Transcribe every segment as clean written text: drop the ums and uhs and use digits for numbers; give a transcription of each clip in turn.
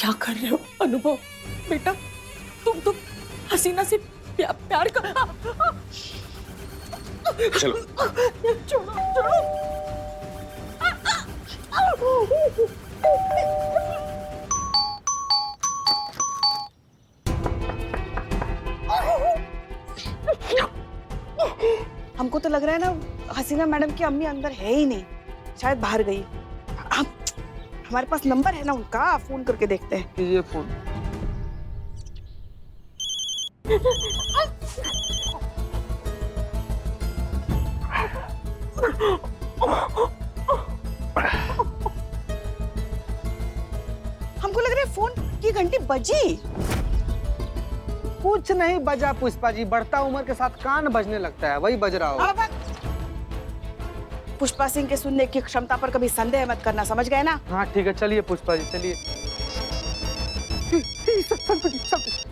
क्या कर रहे हो अनुभव? बेटा तुम हसीना से प्यार कर। चलो छोड़ो छोड़ो। हमको तो लग रहा है ना हसीना मैडम की अम्मी अंदर है ही नहीं, शायद बाहर गई। हमारे पास नंबर है ना उनका, फोन करके देखते हैं। कीजिए फोन। हमको लग रहा है फोन की घंटी बजी। कुछ नहीं बजा पुष्पा जी, बढ़ता उम्र के साथ कान बजने लगता है, वही बज रहा होगा। पुष्पा सिंह के सुनने की क्षमता पर कभी संदेह मत करना, समझ गए ना? हाँ ठीक है, चलिए पुष्पा जी चलिए। संतु जी,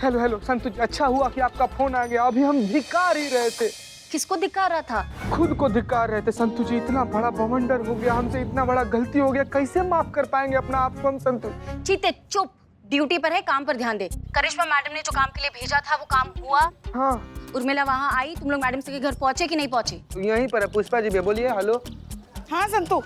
हेलो हेलो संतु जी, अच्छा हुआ कि आपका फोन आ गया, अभी हम धिक्कार ही रहे थे। किसको धिक्कार रहा था? खुद को धिक्कार रहे थे संतु जी, इतना बड़ा बवंडर हो गया हमसे, इतना बड़ा गलती हो गया, कैसे माफ कर पाएंगे अपना आप को हम संतु? चीते चुप, ड्यूटी पर है, काम पर ध्यान दे। करिश्मा मैडम ने जो काम के लिए भेजा था वो काम हुआ। हाँ उर्मिला वहाँ आई, तुम लोग मैडम से के घर पहुँचे कि नहीं पहुँचे? यहीं पर है पुष्पा जी, भी बोलिए। हेलो हाँ संतु,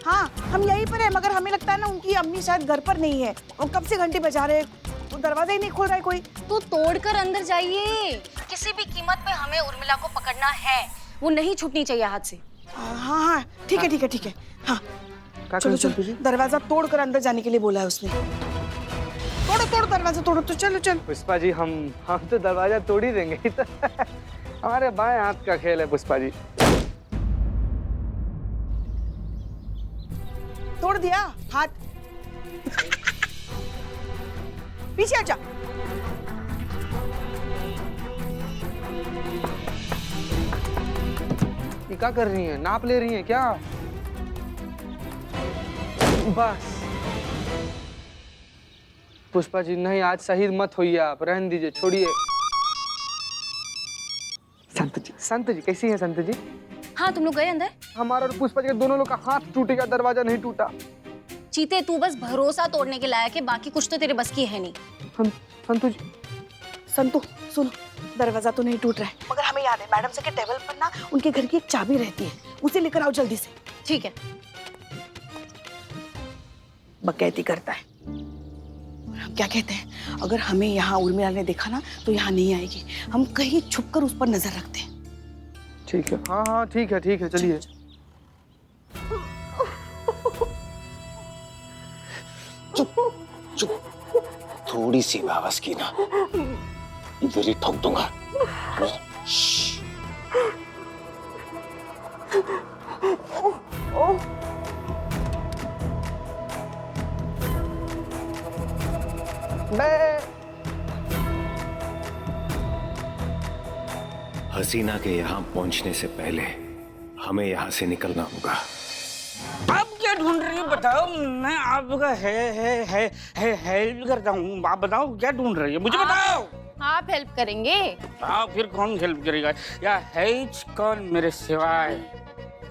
हाँ हम यहीं पर है, मगर हमें लगता है ना उनकी अम्मी शायद घर पर नहीं है। वो कब से घंटी बजा रहे, वो दरवाजा ही नहीं खोल रहा है कोई। तो तोड़कर अंदर जाइए, किसी भी कीमत पे हमें उर्मिला को पकड़ना है, वो नहीं छूटनी चाहिए हाथ से। हाँ हाँ ठीक है ठीक है ठीक है। हाँ चलो चलो, दरवाजा तोड़कर अंदर जाने के लिए बोला है उसने। तोड़ो तोड़ो दरवाजा तोड़ो, तो चलो चलो। पुष्पा जी हम तो दरवाजा तोड़ ही देंगे तो हमारे बाएं हाथ का खेल है पुष्पा जी। तोड़ दिया हाथ। पीछे हट जा। ये क्या कर रही हैं? नाप ले रही हैं क्या? बस पुष्पा जी नहीं, आज शहीद मत होइए आप, रहने दीजिए, छोड़िए। संत जी कैसी हैं संत जी? हाँ तुम लोग गए अंदर? हमारा और पुष्पा जी दोनों लोग का हाथ टूटेगा, दरवाजा नहीं टूटा। चीते तू बस भरोसा तोड़ने के लायक है, बाकी कुछ तो तेरे बस की है नहीं। संतु जी, संतु सुनो, दरवाजा तो नहीं टूट रहा है, मगर हमें याद है मैडम से के टेबल पर ना उनके घर की एक चाबी रहती है, उसे लेकर आओ जल्दी से। ठीक है। बकैती करता है। और हम क्या कहते हैं, अगर हमें यहाँ उर्मिला ने देखा ना तो यहाँ नहीं आएगी, हम कहीं छुपकर उस पर नजर रखते हैं। ठीक है। हाँ हाँ ठीक है चलिए। चुप, थोड़ी सी आवाज की ना इधर ही ठोक दूंगा। हसीना के यहाँ पहुंचने से पहले हमें यहाँ से निकलना होगा। आप क्या ढूंढ रही हो बताओ, मैं आपका हेल्प करता हूँ। आप बताओ क्या ढूंढ रही है, मुझे बताओ। आप हेल्प करेंगे? आप फिर कौन हेल्प करेगा, या है कौन मेरे सिवाय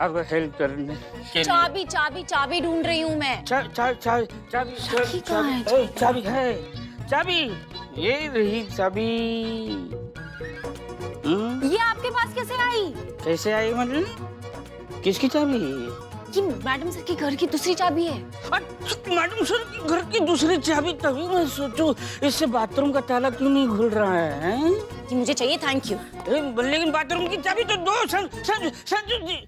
आपको हेल्प करने के लिए? चाबी चाबी चाबी ढूंढ रही हूँ मैं। चाबी है, चाबी ये रही चाबी। ये आपके पास कैसे आई? कैसे आई मतलब? किसकी चाबी? ये मैडम सर के घर की दूसरी चाबी है। मैडम सर के घर की दूसरी चाबी, तभी मैं सोचूं इससे बाथरूम का ताला क्यों नहीं खुल रहा है? ये मुझे चाहिए, थैंक यू। लेकिन बाथरूम की चाबी तो दो संजू जी।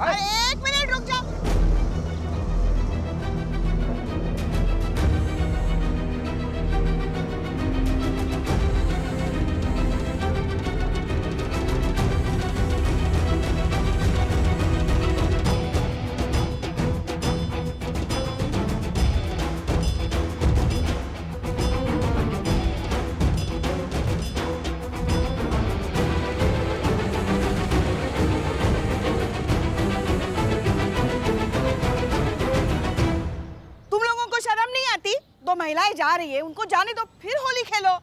एक मिनट रुक जाओ। महिलाएं जा रही है, उनको जाने दो, फिर होली खेलो।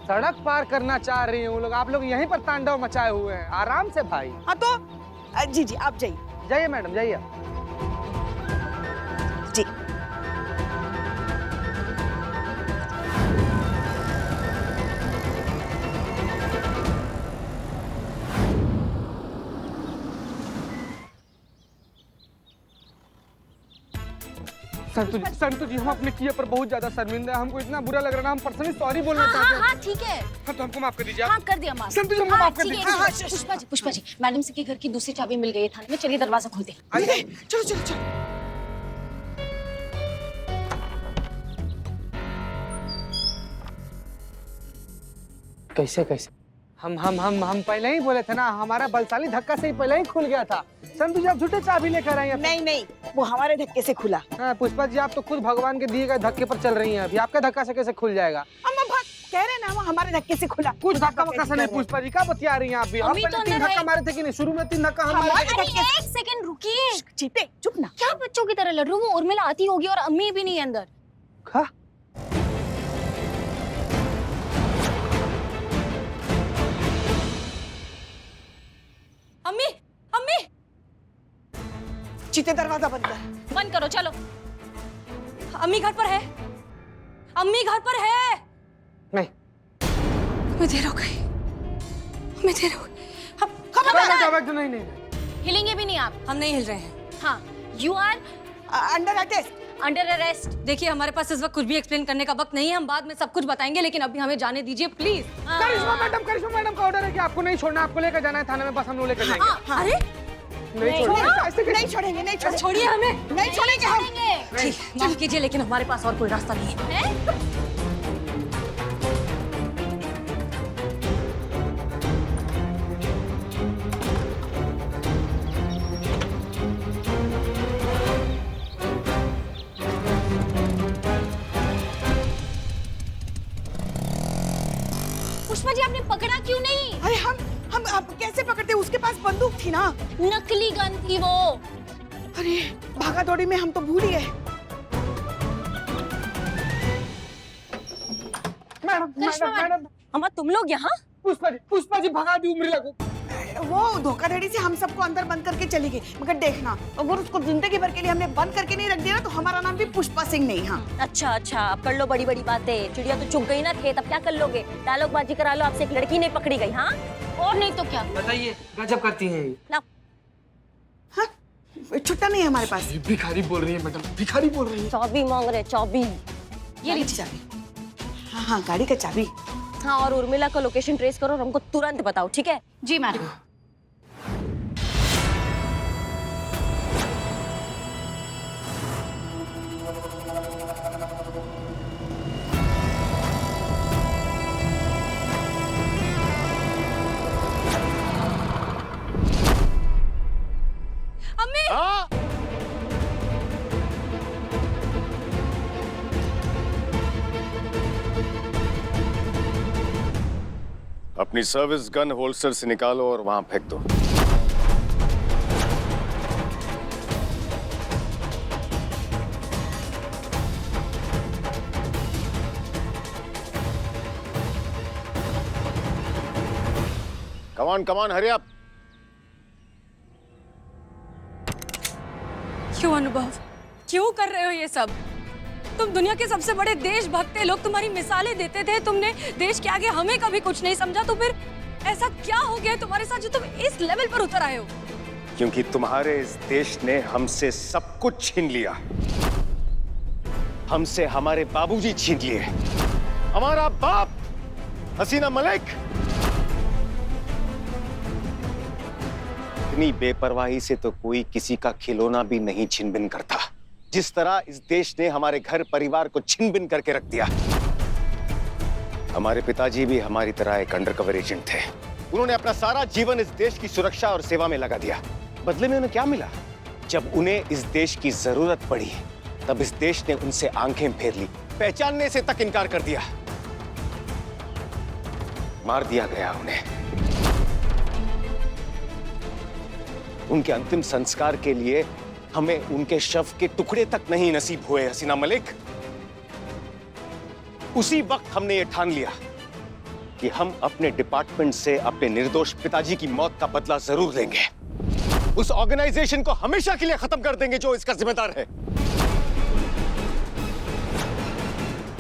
सड़क पार करना चाह रही हैं वो लोग, आप लोग यहीं पर तांडव मचाए हुए हैं। आराम से भाई। हाँ तो जी जी आप जाइए। जाइए मैडम जाइए। जी संतु जी हम अपने किए पर बहुत ज्यादा शर्मिंदा है, हमको इतना बुरा लग रहा है, हम पर्सनली सॉरी बोलना हाँ चाहते हाँ हैं। हाँ ठीक है। हाँ तो हमको माफ कर दीजिए। हाँ कर दिया माफ। संतु जी हमको माफ कर ठीक दीजिए। है, हाँ, पुष्पा जी मैडम से के घर की दूसरी चाबी मिल गई है थाने में, चलिए दरवाजा खोल दे। आइए। चलो चलो चलो। कैसे कैसे हम पहले ही बोले थे ना, हमारा बलशाली धक्का से ही पहले ही खुल गया था। संतु जी आप झूठे चाबी लेकर आई हैं। नहीं नहीं, वो हमारे धक्के से खुला। हाँ, पुष्पा जी आप तो खुद भगवान के दिए गए धक्के पर चल रही हैं, अभी आपका धक्का से कैसे खुल जाएगा? अम्मा बात कह रहे ना, वो हमारे धक्के से खुला। कुछ धक्का वक्का से नहीं। पुष्पा जी क्या बतिया रही हैं आप भी? हम अम्मी तो पहले 3 अंदर धक्का है। मारे थे कि नहीं? शुरू में 3 धक्का हम मारे हमारे थे। धक्के से। एक सेकंड रुकिए। चीते चुप ना। क्या बच्चों की तरह लड़ रही हूँ? वो उर्मिला आती होगी और अम्मी भी नहीं है अंदर। हाँ? अम्मी अम्मी चीते दरवाजा बंद कर। बंद करो चलो। अम्मी घर पर है, अम्मी घर पर है। नहीं। मैं देर हो गई, मैं देर हो गई। नहीं नहीं। हिलेंगे भी नहीं आप। हम नहीं हिल रहे हैं। हाँ you are under arrest. Under arrest. देखिए हमारे पास इस वक्त कुछ भी एक्सप्लेन करने का वक्त नहीं है, हम बाद में सब कुछ बताएंगे, लेकिन अभी हमें जाने दीजिए प्लीज। करिश्मा मैडम का ऑर्डर है कि आपको नहीं छोड़ना, आपको लेकर जाना है थाने में, बस हम लोग लेकर जाएंगे। अरे नहीं छोड़ना। ऐसे कैसे? नहीं छोड़ेंगे, नहीं छोड़ेंगे। छोड़िए हमें। नहीं छोड़ेंगे हम। ठीक, माफ कीजिए लेकिन हमारे पास और कोई रास्ता नहीं है। पुष्पा जी आपने पकड़ा क्यों नहीं? अरे हम अब कैसे पकड़ते? उसके पास बंदूक थी ना। नकली गन थी वो। अरे भागा दौड़ी में हम तो भूल ही गए। मैडम अम्मा तुम लोग यहाँ? पुष्पा जी भगा दी उर्मिला को। वो धोखाधड़ी से हम सबको अंदर बंद करके चली गई, मगर देखना अगर उसको जिंदगी भर के लिए हमने बंद करके नहीं रख दिया ना, तो हमारा नाम भी पुष्पा सिंह नहीं। हाँ अच्छा अच्छा, अब कर लो बड़ी बड़ी बातें। चिड़िया तो चुग गई ना खेत, अब क्या कर लोगे? डायलॉग बाजी करा लो, आपसे एक लड़की नहीं पकड़ी गई। हाँ और नहीं तो क्या? बताइए गजब करती हैं ये। लाओ। हाँ छुट्टा नहीं है हमारे पास। भिखारी बोल रही है मैडम, भिखारी बोल रही है। चाबी मांग रहे, चाबी। ये गाड़ी की चाबी। हाँ हाँ गाड़ी का चाबी। हाँ और उर्मिला का लोकेशन ट्रेस करो और हमको तुरंत बताओ, ठीक है? जी मैडम। अपनी सर्विस गन होल्स्टर से निकालो और वहां फेंक दो। कमान हरी अप। क्यों अनुभव, क्यों कर रहे हो ये सब? तुम दुनिया के सबसे बड़े देशभक्त लोग, तुम्हारी मिसालें देते थे, तुमने देश के आगे हमें कभी कुछ नहीं समझा, तो फिर ऐसा क्या हो गया तुम्हारे साथ जो तुम इस लेवल पर उतर आए हो? क्योंकि तुम्हारे इस देश ने हमसे सब कुछ छीन लिया। हमसे हमारे बाबूजी छीन लिए, हमारा बाप हसीना मलिक। इतनी बेपरवाही से तो कोई किसी का खिलौना भी नहीं छिन भिन करता, जिस तरह इस देश ने हमारे घर परिवार को छिन भिन करके रख दिया। हमारे पिताजी भी हमारी तरह एक अंडरकवर एजेंट थे। उन्होंने अपना सारा जीवन इस देश की सुरक्षा और सेवा में लगा दिया। बदले में उन्हें क्या मिला? जब उन्हें इस देश की जरूरत पड़ी, तब इस देश ने उनसे आंखें फेर ली, पहचानने से तक इनकार कर दिया। मार दिया गया उन्हें। उनके अंतिम संस्कार के लिए हमें उनके शव के टुकड़े तक नहीं नसीब हुए हसीना मलिक। उसी वक्त हमने ये ठान लिया कि हम अपने डिपार्टमेंट से अपने निर्दोष पिताजी की मौत का बदला जरूर लेंगे। उस ऑर्गेनाइजेशन को हमेशा के लिए खत्म कर देंगे जो इसका जिम्मेदार है।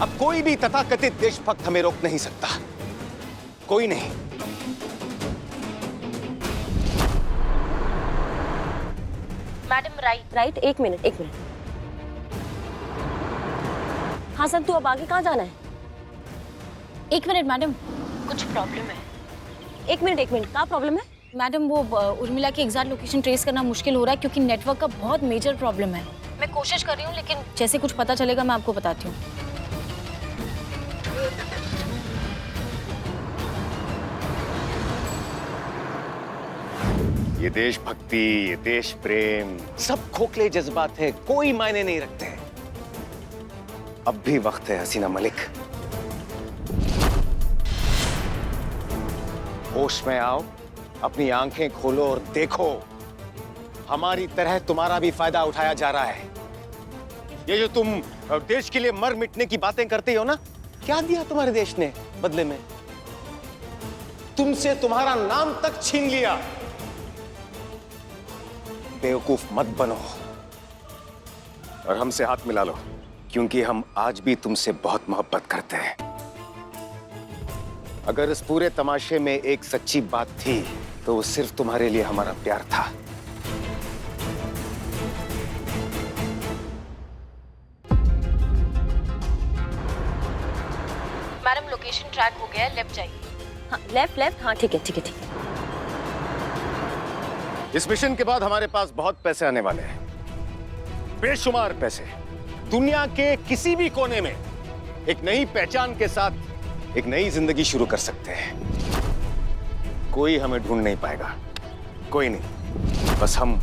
अब कोई भी तथाकथित देशभक्त हमें रोक नहीं सकता, कोई नहीं। मैडम राइट, एक मिनट। हाँ सर, तू अब आगे कहाँ जाना है? एक मिनट मैडम, कुछ प्रॉब्लम है। एक मिनट, क्या प्रॉब्लम है? मैडम वो उर्मिला की एग्जैक्ट लोकेशन ट्रेस करना मुश्किल हो रहा है क्योंकि नेटवर्क का बहुत मेजर प्रॉब्लम है। मैं कोशिश कर रही हूँ, लेकिन जैसे कुछ पता चलेगा मैं आपको बताती हूँ। ये देशभक्ति, ये देश प्रेम, सब खोखले जज्बात हैं, कोई मायने नहीं रखते। अब भी वक्त है हसीना मलिक, होश में आओ, अपनी आंखें खोलो और देखो, हमारी तरह तुम्हारा भी फायदा उठाया जा रहा है। ये जो तुम देश के लिए मर मिटने की बातें करते हो ना, क्या दिया तुम्हारे देश ने बदले में? तुमसे तुम्हारा नाम तक छीन लिया। बेवकूफ मत बनो और हमसे हाथ मिला लो, क्योंकि हम आज भी तुमसे बहुत मोहब्बत करते हैं। अगर इस पूरे तमाशे में एक सच्ची बात थी तो वो सिर्फ तुम्हारे लिए हमारा प्यार था। मैडम लोकेशन ट्रैक हो गया है, लेफ्ट जाइए। हाँ लेफ्ट, हाँ ठीक है। इस मिशन के बाद हमारे पास बहुत पैसे आने वाले हैं, बेशुमार पैसे। दुनिया के किसी भी कोने में एक नई पहचान के साथ एक नई जिंदगी शुरू कर सकते हैं। कोई हमें ढूंढ नहीं पाएगा, कोई नहीं, बस हम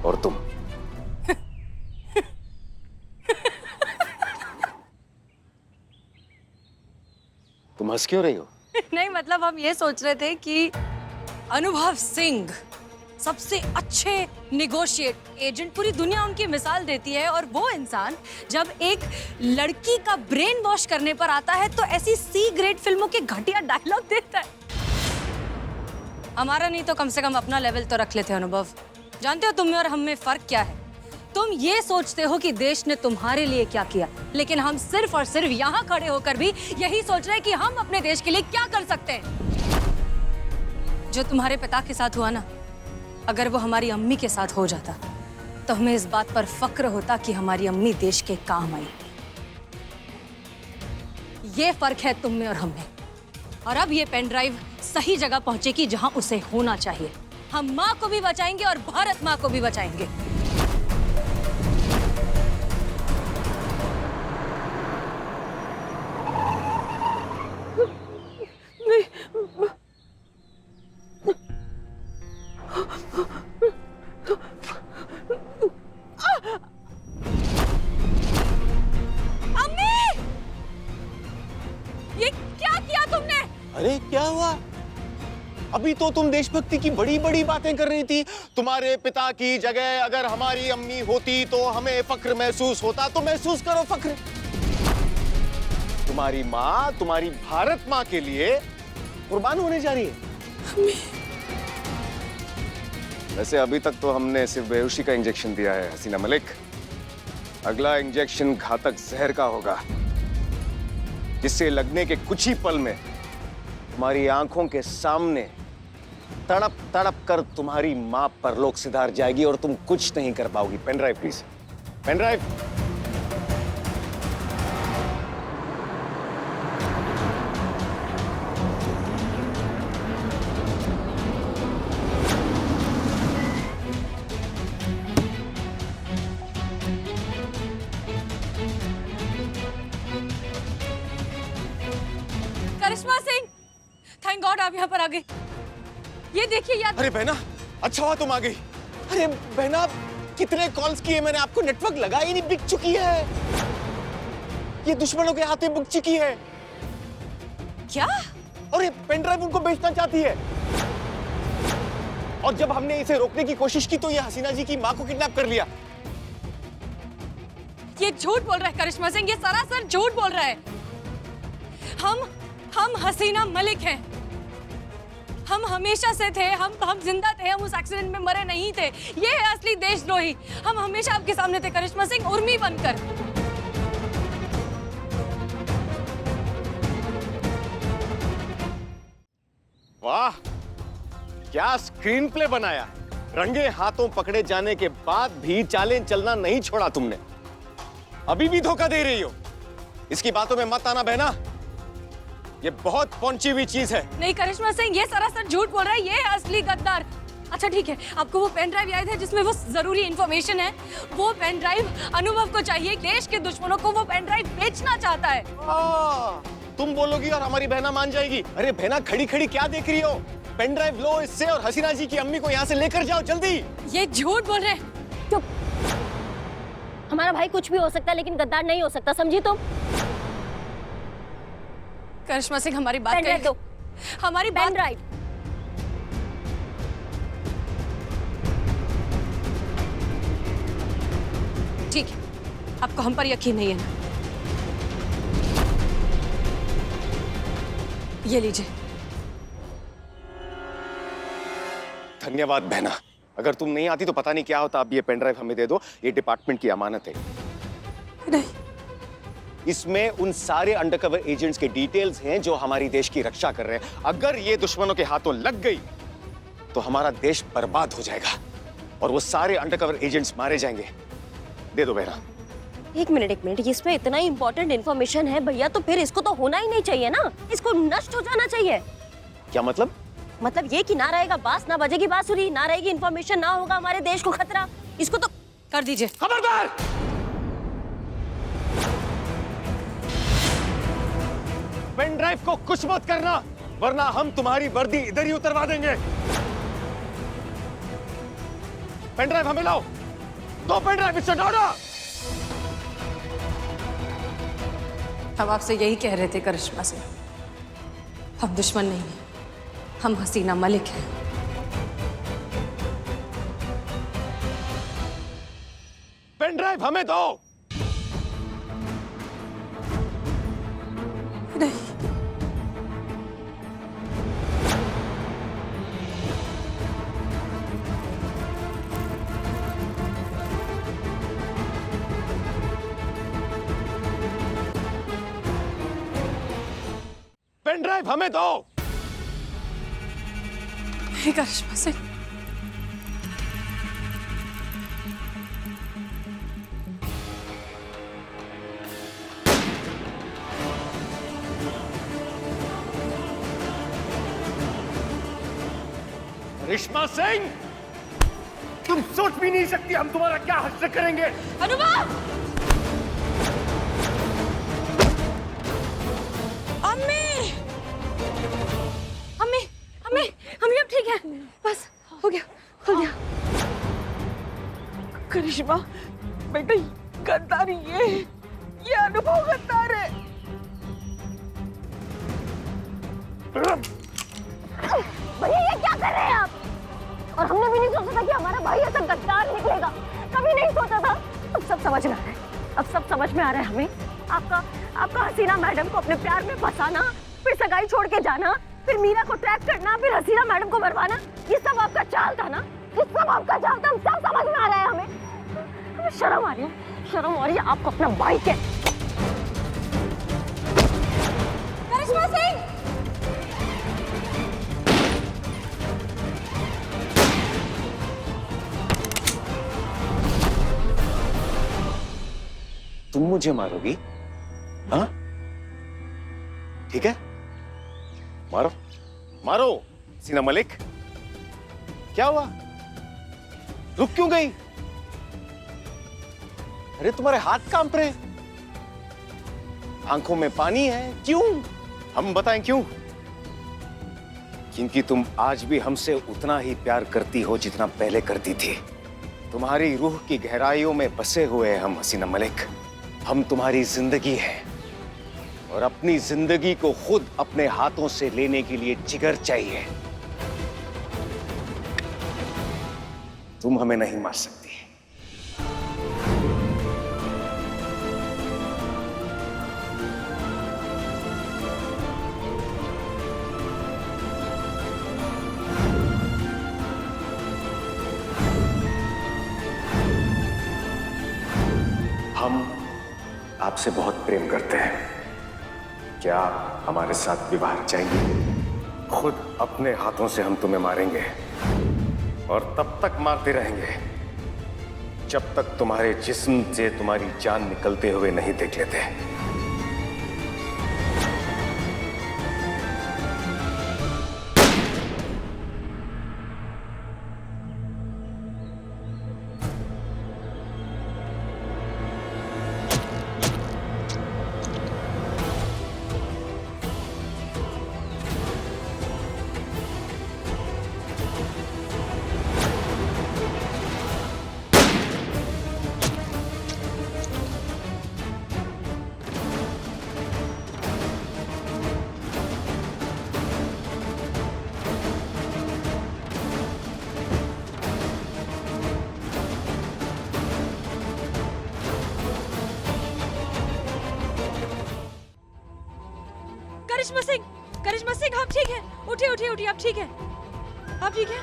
और तुम। तुम हंस क्यों रही हो? नहीं मतलब हम ये सोच रहे थे कि अनुभव सिंह सबसे अच्छे निगोशिएट एजेंट, पूरी दुनिया उनकी मिसाल देती है, और वो इंसान जब एक लड़की का ब्रेन वॉश करने पर आता है तो ऐसी सी ग्रेड फिल्मों के घटिया डायलॉग देता है। हमारा नहीं तो कम से कम अपना लेवल तो रख लेते अनुभव। जानते हो तुम में और हम में फर्क क्या है? तुम ये सोचते हो कि देश ने तुम्हारे लिए क्या किया, लेकिन हम सिर्फ और सिर्फ यहाँ खड़े होकर भी यही सोच रहे हैं कि हम अपने देश के लिए क्या कर सकते हैं। जो तुम्हारे पिता के साथ हुआ ना, अगर वो हमारी अम्मी के साथ हो जाता तो हमें इस बात पर फक्र होता कि हमारी अम्मी देश के काम आई। ये फर्क है तुम में और हम में। और अब ये पेन ड्राइव सही जगह पहुंचेगी जहां उसे होना चाहिए। हम माँ को भी बचाएंगे और भारत माँ को भी बचाएंगे। अरे क्या हुआ? अभी तो तुम देशभक्ति की बड़ी बड़ी बातें कर रही थी। तुम्हारे पिता की जगह अगर हमारी अम्मी होती तो हमें फख्र महसूस होता, तो महसूस करो फख्र। तुम्हारी माँ, तुम्हारी भारत माँ के लिए कुर्बान होने जा रही है। वैसे अभी तक तो हमने सिर्फ बेहोशी का इंजेक्शन दिया है हसीना मलिक। अगला इंजेक्शन घातक जहर का होगा, जिससे लगने के कुछ ही पल में तुम्हारी आंखों के सामने तड़प तड़प कर तुम्हारी मां परलोक सिधार जाएगी और तुम कुछ नहीं कर पाओगी। Pen drive please, pen drive. Karishma Singh, thank God आप यहाँ पर आ गए। ये देखिए यार। अरे बहना, अच्छा हुआ तुम आ गई। अरे बहना, कितने कॉल्स किए मैंने आपको, नेटवर्क लगा ही नहीं, बिक चुकी है। ये दुश्मनों के हाथ में बिक चुकी है। क्या? और ये पेन ड्राइव उनको बेचना चाहती है। और जब हमने इसे रोकने की कोशिश की तो ये हसीना जी की मां को किडनैप कर लिया। ये झूठ बोल रहा है करिश्मा सिंह, ये सरासर झूठ बोल रहा है। हम हसीना मलिक हैं। हम हमेशा से थे, हम जिंदा थे, हम उस एक्सीडेंट में मरे नहीं थे। ये है असली देशद्रोही। हम हमेशा आपके सामने थे करिश्मा सिंह, उर्मी बनकर। वाह, क्या स्क्रीन प्ले बनाया। रंगे हाथों पकड़े जाने के बाद भी चालें चलना नहीं छोड़ा तुमने। अभी भी धोखा दे रही हो। इसकी बातों में मत आना बहना, ये बहुत पहुंची हुई चीज है। नहीं करिश्मा सिंह, ये सरासर झूठ बोल रहा है। ये है असली गद्दार। अच्छा ठीक है, आपको वो पेन ड्राइव याद है जिसमें वो जरूरी इंफॉर्मेशन है? वो पेन ड्राइव अनुभव को चाहिए। देश के दुश्मनों को वो पेन ड्राइव बेचना चाहता है। तुम बोलोगी और हमारी बहना मान जाएगी। अरे बहना, खड़ी खड़ी क्या देख रही हो? पेन ड्राइव लो इससे और हसीना जी की अम्मी को यहाँ से लेकर जाओ जल्दी। ये झूठ बोल रहे हैं। चुप। हमारा भाई कुछ भी हो सकता है लेकिन गद्दार नहीं हो सकता, समझी तुम? करिश्मा सिंह, हमारी बात पेन ड्राइव दो। हमारी पेन बात। ड्राइव। ठीक है, आपको हम पर यकीन नहीं है ना? ये लीजिए। धन्यवाद बहना। अगर तुम नहीं आती तो पता नहीं क्या होता। अब ये पेन ड्राइव हमें दे दो, ये डिपार्टमेंट की अमानत है। नहीं, इसमें उन सारे अंडरकवर एजेंट्स के डिटेल्स हैं जो हमारी देश की रक्षा कर रहे हैं। अगर ये दुश्मनों के हाथों लग गई तो हमारा देश बर्बाद हो जाएगा और वो सारे अंडरकवर एजेंट्स मारे जाएंगे। दे दो बहना। एक मिनट, इसमें इतना इंपॉर्टेंट इन्फॉर्मेशन है भैया, तो फिर इसको तो होना ही नहीं चाहिए ना। इसको नष्ट हो जाना चाहिए। क्या मतलब? मतलब ये कि ना रहेगा बांस, ना बजेगी बांसुरी, ना रहेगी इन्फॉर्मेशन, ना होगा हमारे देश को खतरा। इसको तो कर दीजिए। खबरदार! पेन ड्राइव को कुछ मत करना, वरना हम तुम्हारी वर्दी इधर ही उतरवा देंगे। पेन ड्राइव हमें लाओ। दो पेन ड्राइव, मिस्टर डॉडा। हम आपसे यही कह रहे थे करिश्मा सिंह, हम दुश्मन नहीं हैं, हम हसीना मलिक हैं। पेन ड्राइव हमें दो। नहीं, पेन ड्राइव हमें दो। नहीं करिश्मा सिंह, करिश्मा सिंह, तुम सोच भी नहीं सकती हम तुम्हारा क्या हश्र करेंगे। अनुभव! अम्मी! अम्मी! अम्मी! अम्मी अब ठीक है, बस हो गया, हो गया। करिश्मा बेटा, गद्दार ये अनुभव गद्दार है। भैया ये क्या कर रहे हैं आप? और हमने भी नहीं सोचा था कि हमारा भाई ऐसा गद्दार निकलेगा। कभी नहीं सोचा था। अब सब समझ में आ रहा है, अब सब समझ में आ रहा है हमें। आपका हसीना मैडम को अपने प्यार में फंसाना, फिर सगाई छोड़ के जाना, फिर मीरा को ट्रैक करना, फिर हसीना मैडम को मरवाना, ये सब आपका चाल था ना? ये सब आपका चाल था, सब समझ में आ रहा है हमें शर्म आ रही है, शर्म आ रही है आपको अपना भाई के। करिश्मा सिंह! तुम मुझे मारोगी? हाँ? ठीक है, मारो मारो। सीना मलिक, क्या हुआ? रुक क्यों गई? अरे तुम्हारे हाथ कांप रहे हैं, आंखों में पानी है, क्यों? हम बताएं क्यों? क्योंकि तुम आज भी हमसे उतना ही प्यार करती हो जितना पहले करती थी। तुम्हारी रूह की गहराइयों में बसे हुए हैं हम हसीना मलिक। हम तुम्हारी जिंदगी है और अपनी जिंदगी को खुद अपने हाथों से लेने के लिए जिगर चाहिए। तुम हमें नहीं मार सकती। हम आपसे बहुत प्रेम करते हैं। क्या आप हमारे साथ विवाह रचाएंगे? खुद अपने हाथों से हम तुम्हें मारेंगे और तब तक मारते रहेंगे जब तक तुम्हारे जिस्म से तुम्हारी जान निकलते हुए नहीं देख लेते। करिश्मा सिंह आप ठीक है? उठिए उठिए उठिए, आप ठीक है? आप ठीक है?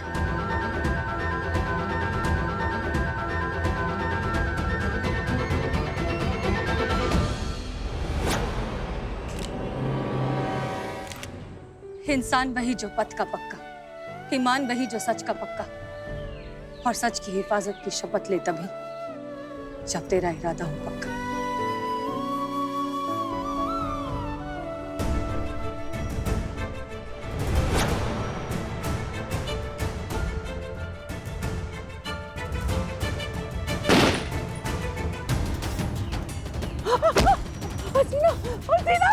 इंसान वही जो पथ का पक्का, ईमान वही जो सच का पक्का, और सच की हिफाजत की शपथ ले तभी जब तेरा इरादा हो पक्का। हसीना, हसीना!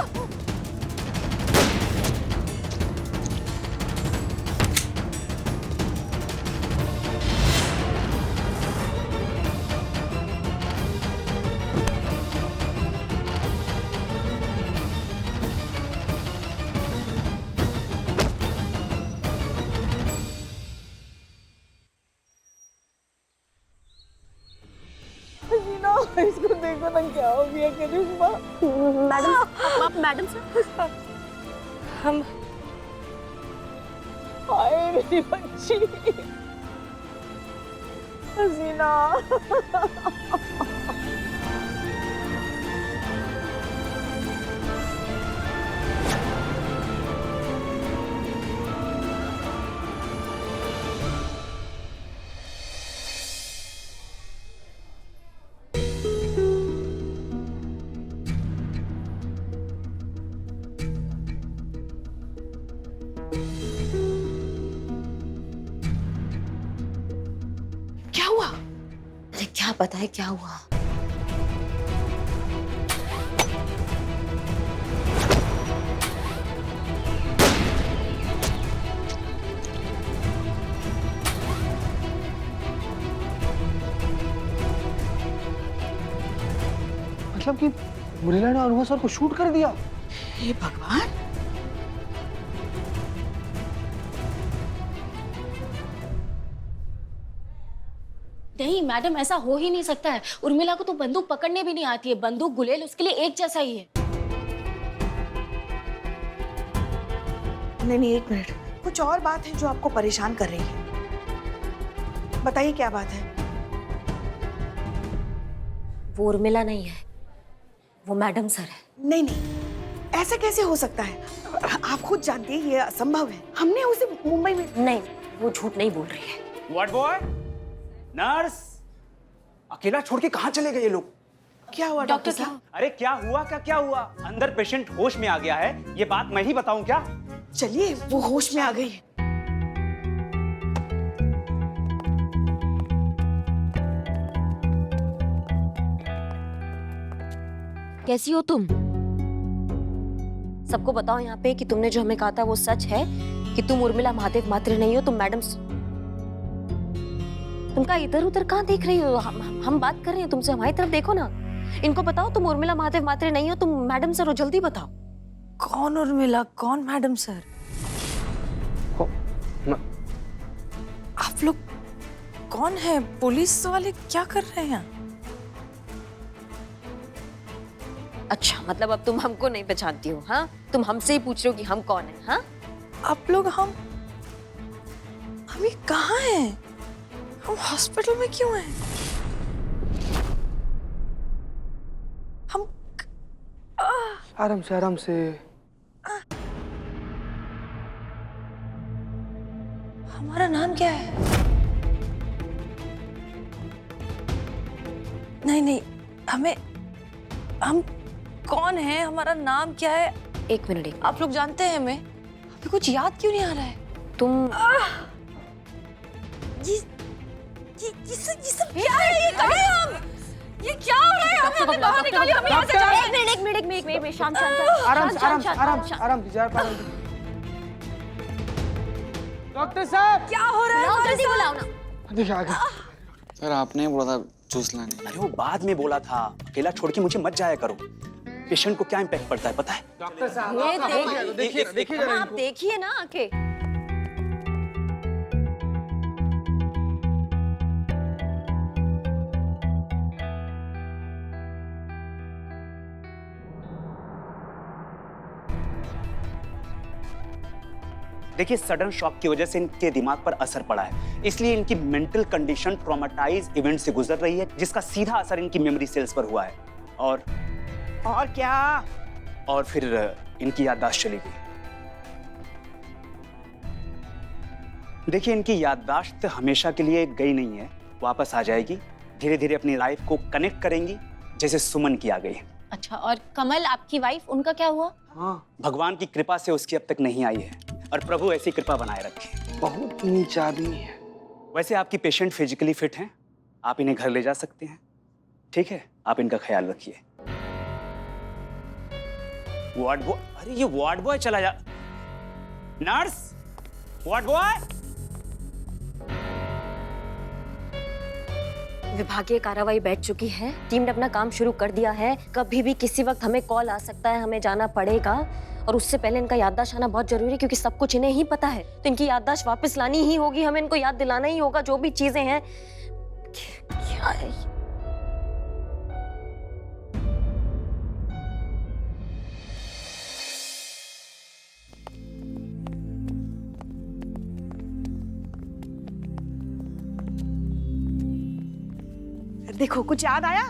इसको देखो ना क्या हो गया करिश्मा। मैडम, आप मैडम सर, हम हाय मेरी बच्ची हसीना। क्या हुआ? अरे क्या पता है क्या हुआ। मतलब कि मुरलीला ने अनुभव सर को शूट कर दिया? हे भगवान! नहीं मैडम, ऐसा हो ही नहीं सकता है। उर्मिला को तो बंदूक पकड़ने भी नहीं आती है। बंदूक गुलेल उसके लिए एक जैसा ही है। नहीं, एक मिनट, कुछ और बात है जो आपको परेशान कर रही है। बताइए क्या बात है? वो उर्मिला नहीं है, वो मैडम सर है। नहीं नहीं, ऐसा कैसे हो सकता है? आप खुद जानती हैं ये असंभव है। हमने उसे मुंबई में। नहीं, वो झूठ नहीं बोल रही है। What boy? नर्स, अकेला छोड़ के कहाँ चले गए ये लोग? क्या हुआ डॉक्टर साहब? अरे क्या हुआ का क्या हुआ? अंदर पेशेंट होश में आ गया है। ये बात मैं ही बताऊं क्या? चलिए, वो होश में आ गई है। कैसी हो तुम? सबको बताओ यहाँ पे कि तुमने जो हमें कहा था वो सच है, कि तुम उर्मिला महादेव मात्रे नहीं हो, तुम मैडम। तुम का इधर उधर कहाँ देख रही हो? हम बात कर रहे हैं तुमसे, हमारी तरफ देखो ना। इनको बताओ तुम उर्मिला महादेव मात्रे नहीं हो, तुम मैडम सर हो, जल्दी बताओ। कौन उर्मिला, कौन मैडम सर? आप लोग कौन है? पुलिस वाले क्या कर रहे हैं? अच्छा, मतलब अब तुम हमको नहीं पहचानती हो? हाँ, तुम हमसे ही पूछ रहे हो कि हम कौन है? हाँ, आप लोग हम ये कहाँ हैं? हम हॉस्पिटल में क्यों हैं? आराम से आराम से। हमारा नाम क्या है? नहीं नहीं, हम कौन हैं? हमारा नाम क्या है? एक मिनट, एक आप लोग जानते हैं हमें? अभी कुछ याद क्यों नहीं आ रहा है? तुम ये सब क्या है? ये कहाँ हैं हम? ये क्या हो रहा है? हमें बाहर निकालिए, हम यहाँ से जा रहे हैं। एक मिनट, शांत आराम से आराम से आराम से आराम से जा पा रहे हैं। डॉक्टर साहब क्या हो रहा है हमारे जल्दी साथ? बुलाओ ना। देखिए आगे। सर आपने बोला था जूस लाने। अरे वो बाद में बोला था, अकेला छोड़ के मुझे मत जाया करो। पेशेंट को क्या इम्पैक्ट पड़ता है पता है? डॉक्टर साहब ये आपका हो गया तो देखिए देखिए जरा आप इनको। देखिए ना आके। देखिए सडन शॉक की वजह से इनके दिमाग पर असर पड़ा है, इसलिए इनकी मेंटल कंडीशन ट्रॉमेटाइज इवेंट से गुजर रही है, जिसका सीधा असर इनकी मेमोरी सेल्स पर हुआ है और क्या? फिर इनकी याददाश्त चली गई। देखिए इनकी याददाश्त हमेशा के लिए गई नहीं है, वापस आ जाएगी। धीरे धीरे अपनी लाइफ को कनेक्ट करेंगी, जैसे सुमन की आ गई। अच्छा, और कमल आपकी वाइफ, उनका क्या हुआ? हाँ भगवान की कृपा से उसकी अब तक नहीं आई है और प्रभु ऐसी कृपा बनाए रखे। बहुत नीच आदमी है। वैसे आपकी पेशेंट फिजिकली फिट हैं, आप इन्हें घर ले जा सकते हैं। ठीक है, आप इनका ख्याल रखिए। वार्ड बॉय, अरे ये वार्ड बॉय चला जा। Nurse, ward boy. विभागीय कार्रवाई बैठ चुकी है, टीम ने अपना काम शुरू कर दिया है। कभी भी किसी वक्त हमें कॉल आ सकता है, हमें जाना पड़ेगा। और उससे पहले इनका याददाश्त आना बहुत जरूरी है, क्योंकि सब कुछ इन्हें ही पता है। तो इनकी याददाश्त वापस लानी ही होगी, हमें इनको याद दिलाना ही होगा जो भी चीजें हैं। क्या है? देखो कुछ याद आया?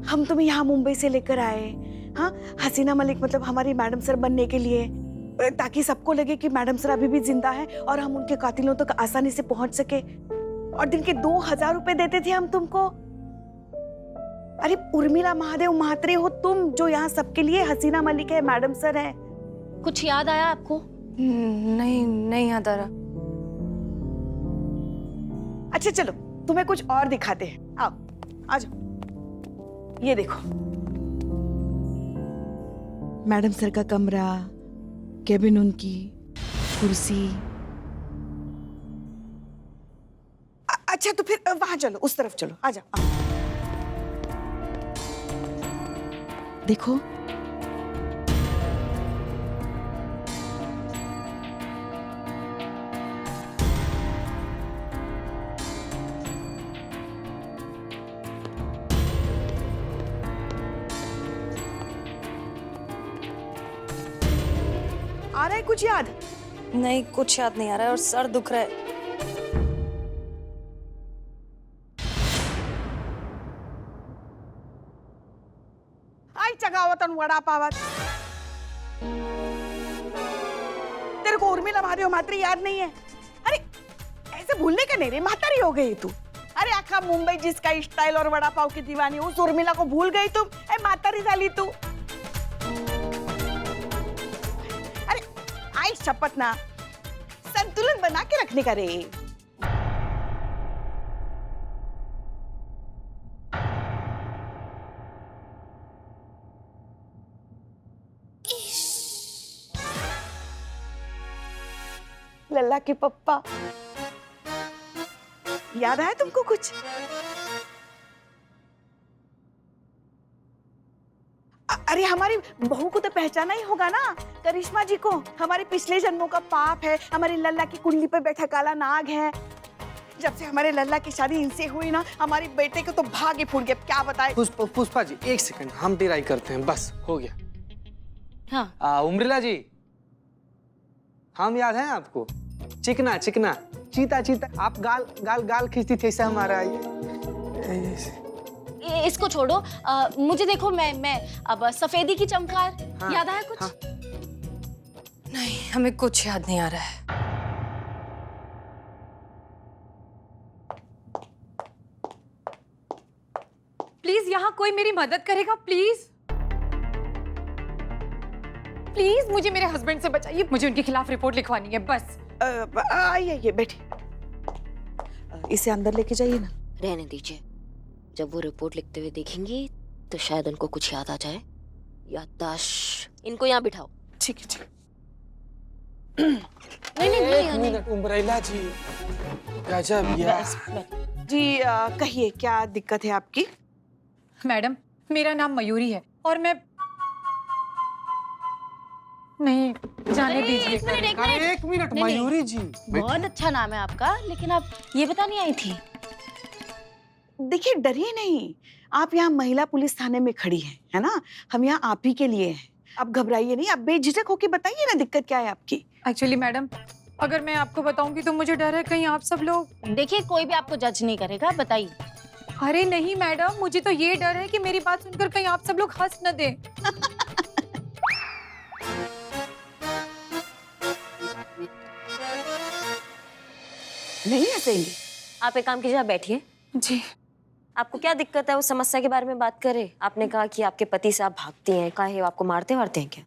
हम तुम्हें यहाँ मुंबई से लेकर आए, हाँ, हसीना मलिक मतलब हमारी मैडम सर बनने के लिए, ताकि सबको लगे कि मैडम सर अभी भी जिंदा है और हम उनके कातिलों तक आसानी से पहुंच सके। और दिन के 2000 रुपए देते थे हम तुमको। अरे उर्मिला महादेव महात्रे हो तुम, जो यहाँ सबके लिए हसीना मलिक है, मैडम सर है। कुछ याद आया आपको? नहीं याद आ रहा। अच्छा चलो तुम्हें कुछ और दिखाते हैं, आओ आ जाओ। ये देखो मैडम सर का कमरा, केबिन उनकी, कुर्सी। अच्छा तो फिर वहां चलो, उस तरफ चलो, आ जाओ। देखो आ रहा है कुछ याद? नहीं, कुछ याद नहीं आ रहा है और सर दुख रहा है। आई चगावत और वड़ा पावत। तेरे को उर्मिला महादेव मात्री याद नहीं है? अरे ऐसे भूलने का नहीं रे, मातारी हो गई तू। अरे आखा मुंबई जिसका स्टाइल और वड़ा पाव की दीवानी, उस उर्मिला को भूल गई तुम? ए मातारी साली तू। अरे आई शपथ ना, संतुलन बना के रखने का रे। लल्ला के पप्पा, याद आया तुमको कुछ? अरे हमारी बहू को तो पहचाना ही होगा ना, करिश्मा जी को। हमारे पिछले जन्मों का पाप है, हमारी लल्ला की कुंडली पे बैठा काला नाग है। जब से हमारे लल्ला की शादी इनसे हुई ना, हमारे बेटे को तो भाग्य फूट गया। क्या बताए? पुष्पा जी एक सेकंड, हम टिराई करते हैं, बस हो गया। हाँ उर्मिला जी, हम याद हैं आपको? चिकना चिकना, चीता चीता, आप गाल गाल गाल खींचती थी, ऐसा हमारा ये इसको छोड़ो, मुझे देखो, मैं अब सफेदी की चमकार, याद आया कुछ? नहीं, हमें कुछ याद नहीं आ रहा है। प्लीज यहाँ कोई मेरी मदद करेगा, प्लीज प्लीज मुझे मेरे हस्बैंड से बचाइए, मुझे उनके खिलाफ रिपोर्ट लिखवानी है बस। आइए बैठिए, इसे अंदर लेके जाइए ना। रहने दीजिए, जब वो रिपोर्ट लिखते हुए देखेंगी तो शायद उनको कुछ याद आ जाए। याददाश्त, इनको यहाँ बिठाओ। ठीक है, ठीक है। नहीं, एक मिनट उम्ब्रेला जी, गजब यार। जी कहिए, क्या दिक्कत है आपकी? मैडम, मेरा नाम मयूरी है और मैं नहीं, जाने दीजिए। एक मिनट मयूरी जी, बहुत अच्छा नाम है आपका, लेकिन आप ये बता नहीं आई थी। देखिए, डरिए नहीं, आप यहाँ महिला पुलिस थाने में खड़ी हैं, है ना? हम यहाँ आप ही के लिए हैं। आप घबराइए नहीं, आप बेझिझक होके बताइए ना दिक्कत क्या है आपकी। एक्चुअली मैडम, अगर मैं आपको बताऊंगी तो मुझे डर है कहीं आप सब लोग। देखिए, कोई भी आपको जज नहीं करेगा, बताइए। अरे नहीं मैडम, मुझे तो ये डर है कि मेरी बात सुनकर कहीं आप सब लोग हंस न दें। नहीं हंसेंगे? आप एक काम कीजिए, आप बैठिए। जी, आपको क्या दिक्कत है, उस समस्या के बारे में बात करें। आपने कहा कि आपके पति से आप भागती हैं, काहे वो आपको मारते वारते हैं क्या?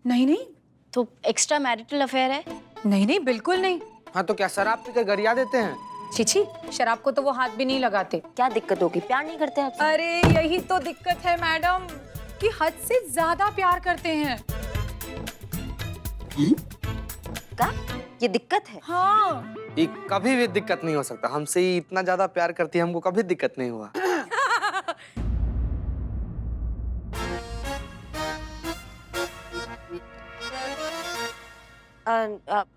नहीं नहीं तो एक्स्ट्रा मैरिटल अफेयर है? नहीं नहीं, बिल्कुल नहीं। हाँ तो क्या शराब पीकर गरिया देते हैं? छिछी, शराब को तो वो हाथ भी नहीं लगाते। क्या दिक्कत होगी, प्यार नहीं करते आप? अरे यही तो दिक्कत है मैडम, कि हद से ज्यादा प्यार करते हैं। क्या ये दिक्कत है? हाँ। ये कभी भी दिक्कत नहीं हो सकता, हमसे ही इतना ज्यादा प्यार करती है, हमको कभी दिक्कत नहीं हुआ।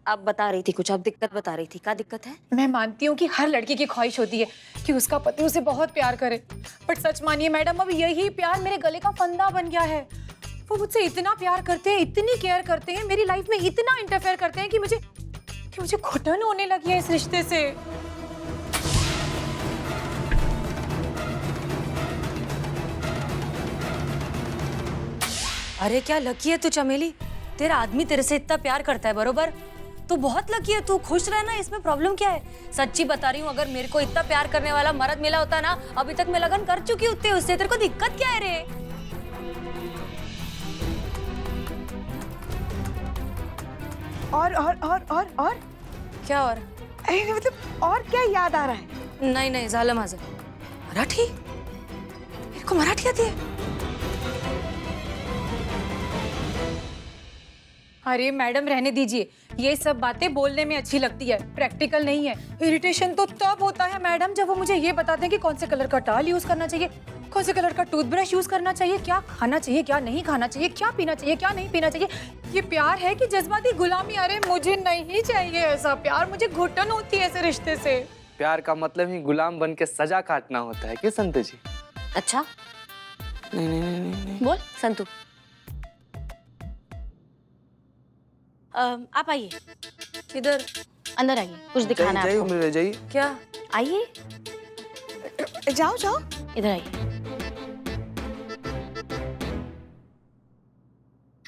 आप बता रही थी कुछ, आप दिक्कत बता रही थी, क्या दिक्कत है? मैं मानती हूँ कि हर लड़की की ख्वाहिश होती है कि उसका पति उसे बहुत प्यार करे, बट सच मानिए मैडम, अब यही प्यार मेरे गले का फंदा बन गया है। वो मुझसे इतना प्यार करते हैं, इतनी केयर करते हैं, मेरी लाइफ में इतना इंटरफेयर करते हैं कि मुझे घुटन होने लगी है इस रिश्ते से। अरे क्या लकी है तू चमेली, तेरा आदमी तेरे से इतना प्यार करता है, बरोबर? तू बहुत लकी है, तू खुश रहना, इसमें प्रॉब्लम क्या है? सच्ची बता रही हूँ, अगर मेरे को इतना प्यार करने वाला मर्द मिला होता ना, अभी तक मैं लगन कर चुकी होती उससे। तेरे को दिक्कत क्या है रे? और क्या और? मतलब और क्या याद आ रहा है? नहीं झालं माझं। मराठी? मेरे को मराठी आती है? अरे मैडम रहने दीजिए, ये सब बातें बोलने में अच्छी लगती है, प्रैक्टिकल नहीं है। इरिटेशन तो तब होता है मैडम जब वो मुझे ये बताते हैं कि कौन से कलर का टाल यूज करना चाहिए, कौन से कलर का टूथब्रश यूज करना चाहिए, क्या खाना चाहिए, क्या नहीं खाना चाहिए, क्या पीना चाहिए, क्या नहीं पीना चाहिए। ये प्यार है कि जज्बाती गुलामी? अरे मुझे नहीं चाहिए ऐसा प्यार, मुझे घुटन होती है ऐसे रिश्ते से। प्यार का मतलब ही गुलाम बन के सजा काटना होता है, क्या संतु जी? अच्छा, नहीं। बोल संतु। आप आइए, इधर अंदर आइए, कुछ दिखाना है आपको। जाइए जाइए। क्या? आइए, जाओ इधर आइए।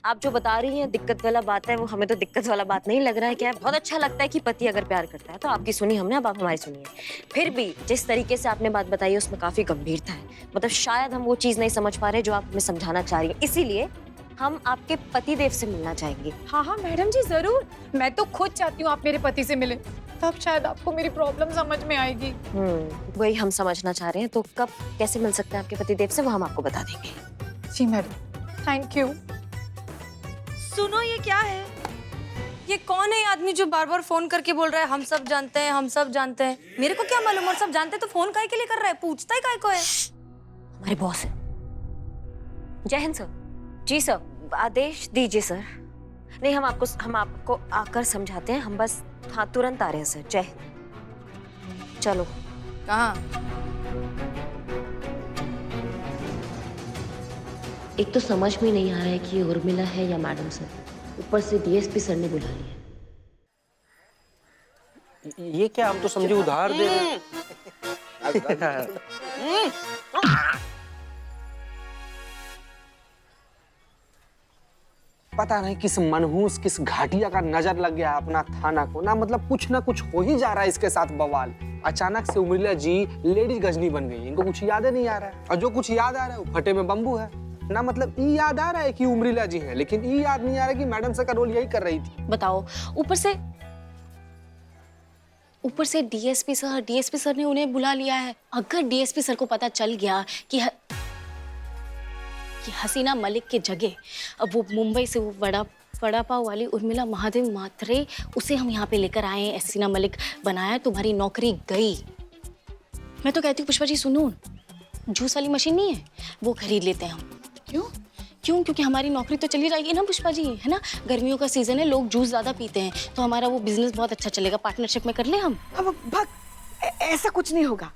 आप जो बता रही हैं दिक्कत वाला बात है, वो हमें तो दिक्कत वाला बात नहीं लग रहा है। क्या है, बहुत अच्छा लगता है कि पति अगर प्यार करता है, तो आपकी सुनी हमने, अब आप हमारी सुनिए। फिर भी जिस तरीके से आपने बात बताई उसमें काफी गंभीरता है, मतलब शायद हम वो चीज नहीं समझ पा रहे जो आप हमें समझाना चाह रही हैं, इसीलिए हम आपके पति देव से मिलना चाहेंगे। हाँ मैडम जी जरूर, मैं तो खुद चाहती हूँ आप मेरे पति से मिले, तब शायद आपको मेरी प्रॉब्लम समझ में आएगी। वही हम समझना चाह रहे हैं, तो कब कैसे मिल सकते हैं आपके पति देव से, वो हम आपको बता देंगे। जी मैडम, थैंक यू। सुनो, ये क्या है? ये कौन है आदमी जो बार बार फोन करके बोल रहा है हम सब जानते हैं, हम सब जानते हैं? मेरे को क्या मालूम, और सब जानते हैं तो फोन काहे के लिए कर रहा है, पूछता ही काहे को है? हमारे बॉस है। जय हिंद सर। जी सर, आदेश दीजिए सर। नहीं, हम आपको आकर समझाते हैं, हम बस हाँ तुरंत आ रहे हैं सर। जय हिंद। चलो। कहाँ? एक तो समझ में नहीं आ रहा है कि ये उर्मिला है या मैडम सर, ऊपर से डीएसपी सर ने बुला लिया। ये क्या, हम तो समझे उधार दे रहे हैं। पता नहीं किस मनहूस किस घाटिया का नजर लग गया है अपना थाना को ना, मतलब कुछ ना कुछ हो ही जा रहा है इसके साथ बवाल। अचानक से उर्मिला जी लेडीज गजनी बन गई, इनको कुछ याद नहीं आ रहा है, और जो कुछ याद आ रहा है वो फटे में बम्बू है ना। मतलब ये याद आ रहा है कि उर्मिला जी है, लेकिन ये याद नहीं आ रहा कि मैडम सर का रोल यही कर रही थी। बताओ, ऊपर से डीएसपी सर ने उन्हें बुला लिया है। अगर डीएसपी सर को पता चल गया कि हसीना मलिक के जगह अब वो मुंबई से वो वड़ा पाव वाली उर्मिला महादेव मात्रे, उसे हम यहाँ पे लेकर आए हैं, हसीना मलिक बनाया, तुम्हारी नौकरी गई। मैं तो कहती हूँ पुष्पा जी सुनो, जूस वाली मशीन नहीं है वो खरीद लेते हैं हम। क्यों? क्योंकि हमारी नौकरी तो चली जाएगी ना पुष्पा जी, है ना। गर्मियों का सीजन है, लोग जूस ज्यादा पीते हैं, तो हमारा वो बिजनेस बहुत अच्छा चलेगा। पार्टनरशिप में कर ले हम। अब भग, ऐसा कुछ नहीं होगा।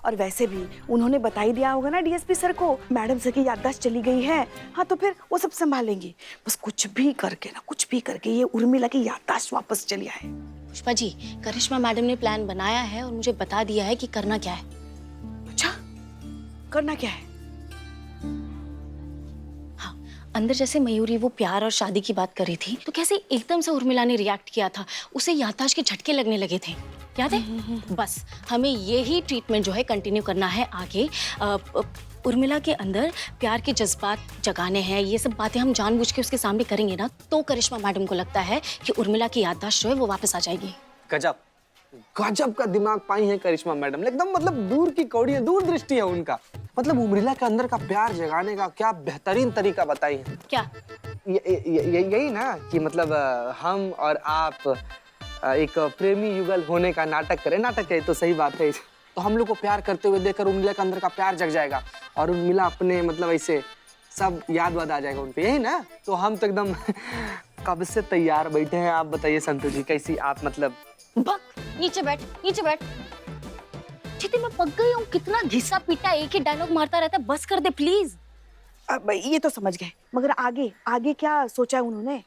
और वैसे भी उन्होंने बता ही दिया होगा ना डीएसपी सर को, मैडम सर की याददाश्त चली गई है। हाँ तो फिर वो सब संभालेंगी। बस कुछ भी करके ये उर्मिला की याददाश्त वापस चली आए। पुष्पा जी, करिश्मा मैडम ने प्लान बनाया है और मुझे बता दिया है कि करना क्या है। अच्छा, करना क्या है? हाँ, अंदर जैसे मयूरी वो प्यार और शादी की बात कर रही थी, तो कैसे एकदम से उर्मिला ने रिएक्ट किया था, उसे याददाश्त के झटके लगने लगे थे, याद है? बस हमें यही ट्रीटमेंट जो है कंटिन्यू करना है आगे। उर्मिला के अंदर प्यार के जज्बात जगाने हैं, ये सब बातें हम जानबूझ के उसके सामने करेंगे ना, तो करिश्मा मैडम को लगता है कि उर्मिला की याददाश्त जो है वो वापस आ जाएगी। गजब का दिमाग पाई है करिश्मा मैडम, एकदम मतलब दूर की कौड़ी है, दूर दृष्टि है उनका। मतलब उर्मिला के अंदर का प्यार जगाने का क्या बेहतरीन तरीका बताई है। क्या? यही ना कि मतलब हम और आप एक प्रेमी युगल होने का नाटक करें। नाटक है तो सही बात है, तो हम लोग को प्यार करते हुए देखकर उर्मिला के अंदर का प्यार जग जाएगा और उर्मिला अपने मतलब ऐसे सब याद आ जाएगा उन पे, यही ना। तो हम तो एकदम कब से तैयार बैठे हैं। आप बताइए संतोष जी, कैसी आप मतलब? नीचे बैठ। ठीक है, मैं पक गई हूँ। कितना घिसा पीटा एक ही डायलॉग मारता रहता है, बस कर दे प्लीज। अब ये तो समझ गए, मगर आगे क्या सोचा है उन्होंने?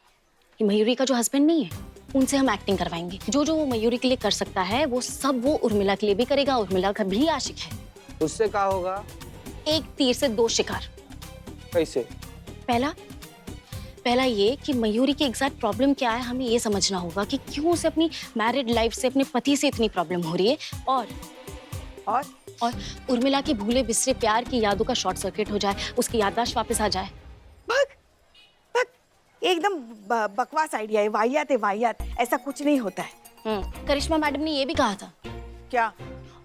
कि मयूरी का जो हस्बैंड नहीं है, उनसे हम एक्टिंग करवाएंगे। जो वो मयूरी के लिए कर सकता है वो सब वो उर्मिला के लिए भी करेगा। उर्मिला का भी आशिक है। उससे क्या होगा? एक तीर से दो शिकार। कैसे? पहला ये कि मयूरी की एग्जैक्ट प्रॉब्लम क्या है, हमें ये समझना होगा कि क्यों उसे अपनी मैरिड लाइफ से, अपने पति से इतनी प्रॉब्लम हो रही है, और उर्मिला के भूले बिसरे प्यार की यादों का शॉर्ट सर्किट हो जाए, उसकी याददाश्त वापस आ जाए। एकदम बकवास आइडिया है, वाहियात। ऐसा कुछ नहीं होता है। करिश्मा मैडम ने ये भी कहा था। क्या?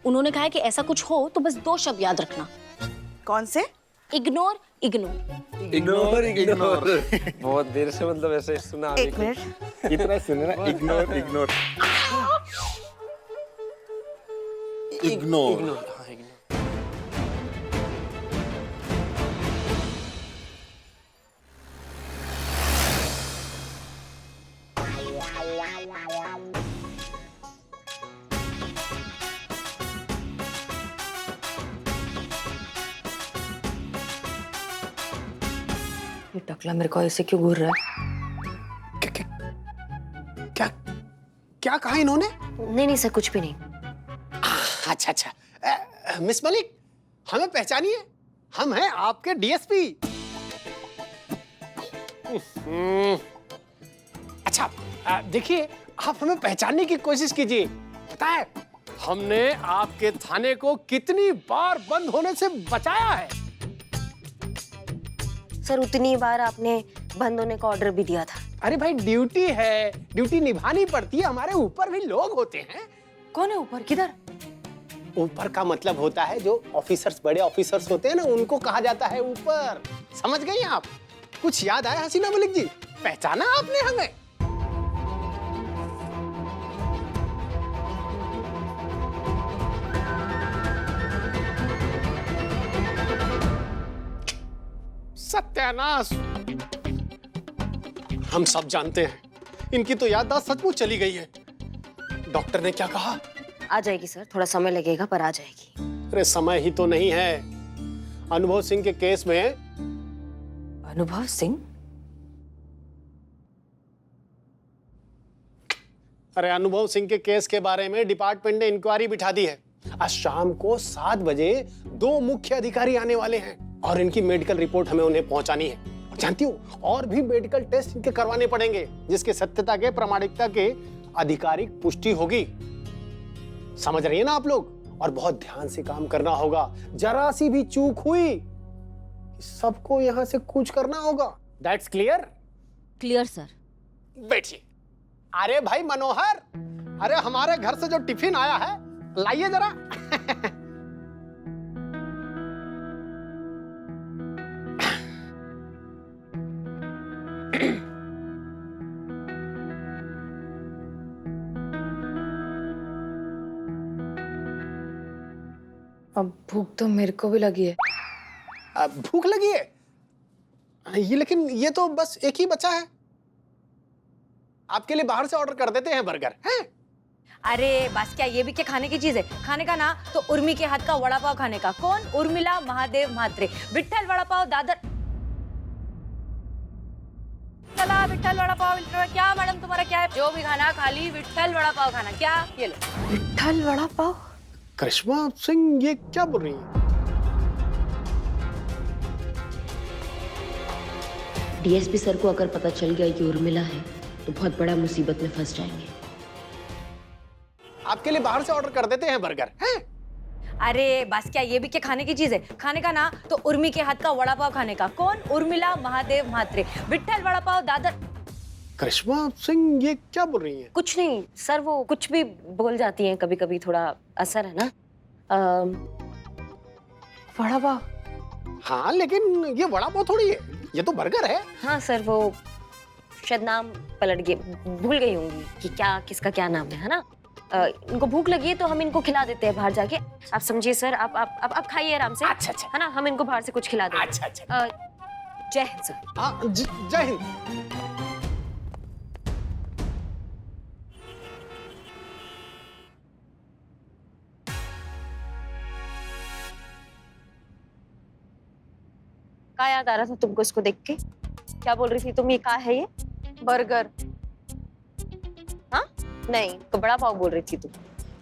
उन्होंने कहा कि ऐसा कुछ हो तो बस 2 शब्द याद रखना। कौन से? इग्नोर। बहुत देर से मतलब ऐसे सुना। एक मिनट, इतना सुने ना, इग्नोर। ये टकला मेरे को ऐसे क्यों घूर रहा है? क्या कहा इन्होंने? नहीं सर, कुछ भी नहीं। अच्छा। मिस मलिक, हमें पहचानिए, हम हैं आपके डीएसपी। अच्छा, देखिए, आप हमें पहचानने की कोशिश कीजिए। पता है हमने आपके थाने को कितनी बार बंद होने से बचाया है। सर उतनी बार आपने बंद होने का ऑर्डर भी दिया था। अरे भाई, ड्यूटी है, ड्यूटी निभानी पड़ती है। हमारे ऊपर भी लोग होते हैं। कौन है ऊपर? किधर? ऊपर का मतलब होता है जो ऑफिसर्स, बड़े ऑफिसर्स होते हैं ना, उनको कहा जाता है ऊपर। समझ गई आप? कुछ याद आया हसीना मलिक जी? पहचाना आपने हमें? सत्यानाश! हम सब जानते हैं, इनकी तो याददाश्त सचमुच चली गई है। डॉक्टर ने क्या कहा? आ जाएगी सर, थोड़ा समय लगेगा पर आ जाएगी। अरे समय ही तो नहीं है। अनुभव सिंह के केस में। अनुभव सिंह? अरे अनुभव सिंह के केस के बारे में डिपार्टमेंट ने इंक्वायरी बिठा दी है। आज शाम को 7 बजे 2 मुख्य अधिकारी आने वाले हैं और इनकी मेडिकल रिपोर्ट हमें उन्हें पहुंचानी है। जानती हो, और भी मेडिकल टेस्ट इनके करवाने पड़ेंगे जिसके सत्यता के प्रामाणिकता के आधिकारिक पुष्टि होगी। समझ रही है ना आप लोग? और बहुत ध्यान से काम करना होगा। जरा सी भी चूक हुई सबको यहां से कूच करना होगा। That's clear? Clear sir. बैठिए। अरे भाई मनोहर, अरे हमारे घर से जो टिफिन आया है लाइए जरा। अब भूख तो मेरे को भी लगी है। अब भूख लगी है ये, लेकिन ये तो बस एक ही बचा है। आपके लिए बाहर से ऑर्डर कर देते हैं बर्गर, हैं? अरे बस क्या, ये भी क्या खाने की चीज है? खाने का ना तो उर्मी के हाथ का वड़ा पाव खाने का। कौन? उर्मिला महादेव म्हात्रे, विट्ठल वड़ा पाव, दादर। चला विट्ठल वड़ा पाव। क्या मैडम तुम्हारा क्या है? जो भी खाना खाली विट्ठल वड़ा पाव खाना। क्या? ये लो। विट्ठल वड़ा पाव। करिश्मा सिंह ये क्या बोल रही है? डीएसपी सर को अगर पता चल गया कि उर्मिला है तो बहुत बड़ा मुसीबत में फंस जाएंगे। आपके लिए बाहर से ऑर्डर कर देते हैं बर्गर, हैं? अरे बस क्या, ये भी क्या खाने की चीज है? खाने का ना तो उर्मी के हाथ का वड़ा पाव खाने का। कौन? उर्मिला महादेव म्हात्रे, विट्ठल वड़ा पाव, दादर। करिश्मा सिंह ये क्या बोल रही है? कुछ नहीं सर, वो कुछ भी बोल जाती हैं कभी कभी, थोड़ा असर है ना। वड़ा पाव। हाँ लेकिन ये वड़ा पाव थोड़ी है, ये तो बर्गर है। हाँ सर, वो शायद नाम पलट गए, भूल गई होंगी कि क्या किसका क्या नाम है ना। इनको भूख लगी है तो हम इनको खिला देते हैं बाहर जाके। आप समझिए सर, आप खाइए आराम से। अच्छा अच्छा है ना, हम इनको बाहर से कुछ खिला देंगे। अच्छा अच्छा। जय हिंद सर। हाँ जय हिंद। क्या याद आ रहा था तुमको इसको देख के? क्या बोल रही थी तुम? ये क्या है? ये बर्गर। हाँ नहीं, तो बड़ा पाव बोल रही थी तुम।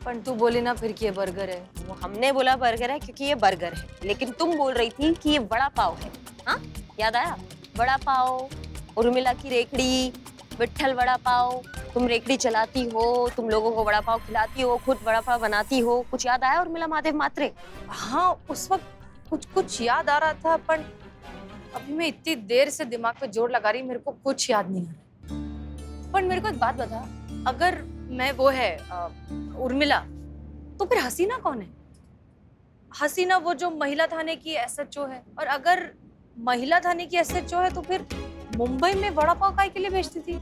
पर तू बोली ना फिर कि ये बर्गर है। वो हमने बोला बर्गर है क्योंकि ये बर्गर है, लेकिन तुम बोल रही थी कि ये बड़ा पाव है। हाँ याद आया? बड़ा पाव, उर्मिला की रेकड़ी, विट्ठल वड़ा पाव। तुम रेकड़ी चलाती हो, तुम लोगों को वड़ा पाव खिलाती हो, खुद वड़ा पाव बनाती हो। कुछ याद आया उर्मिला महादेव म्हात्रे? हाँ उस वक्त कुछ याद आ रहा था, पर अभी मैं इतनी देर से दिमाग पे जोर लगा रही, मेरे को कुछ याद नहीं आ रहा। पर मेरे को एक बात बता, अगर मैं वो है उर्मिला, तो फिर हसीना कौन है? हसीना वो जो महिला थाने की एसएचओ है, और अगर महिला थाने की एसएचओ है तो फिर मुंबई में वड़ा पाव काय के लिए भेजती थी?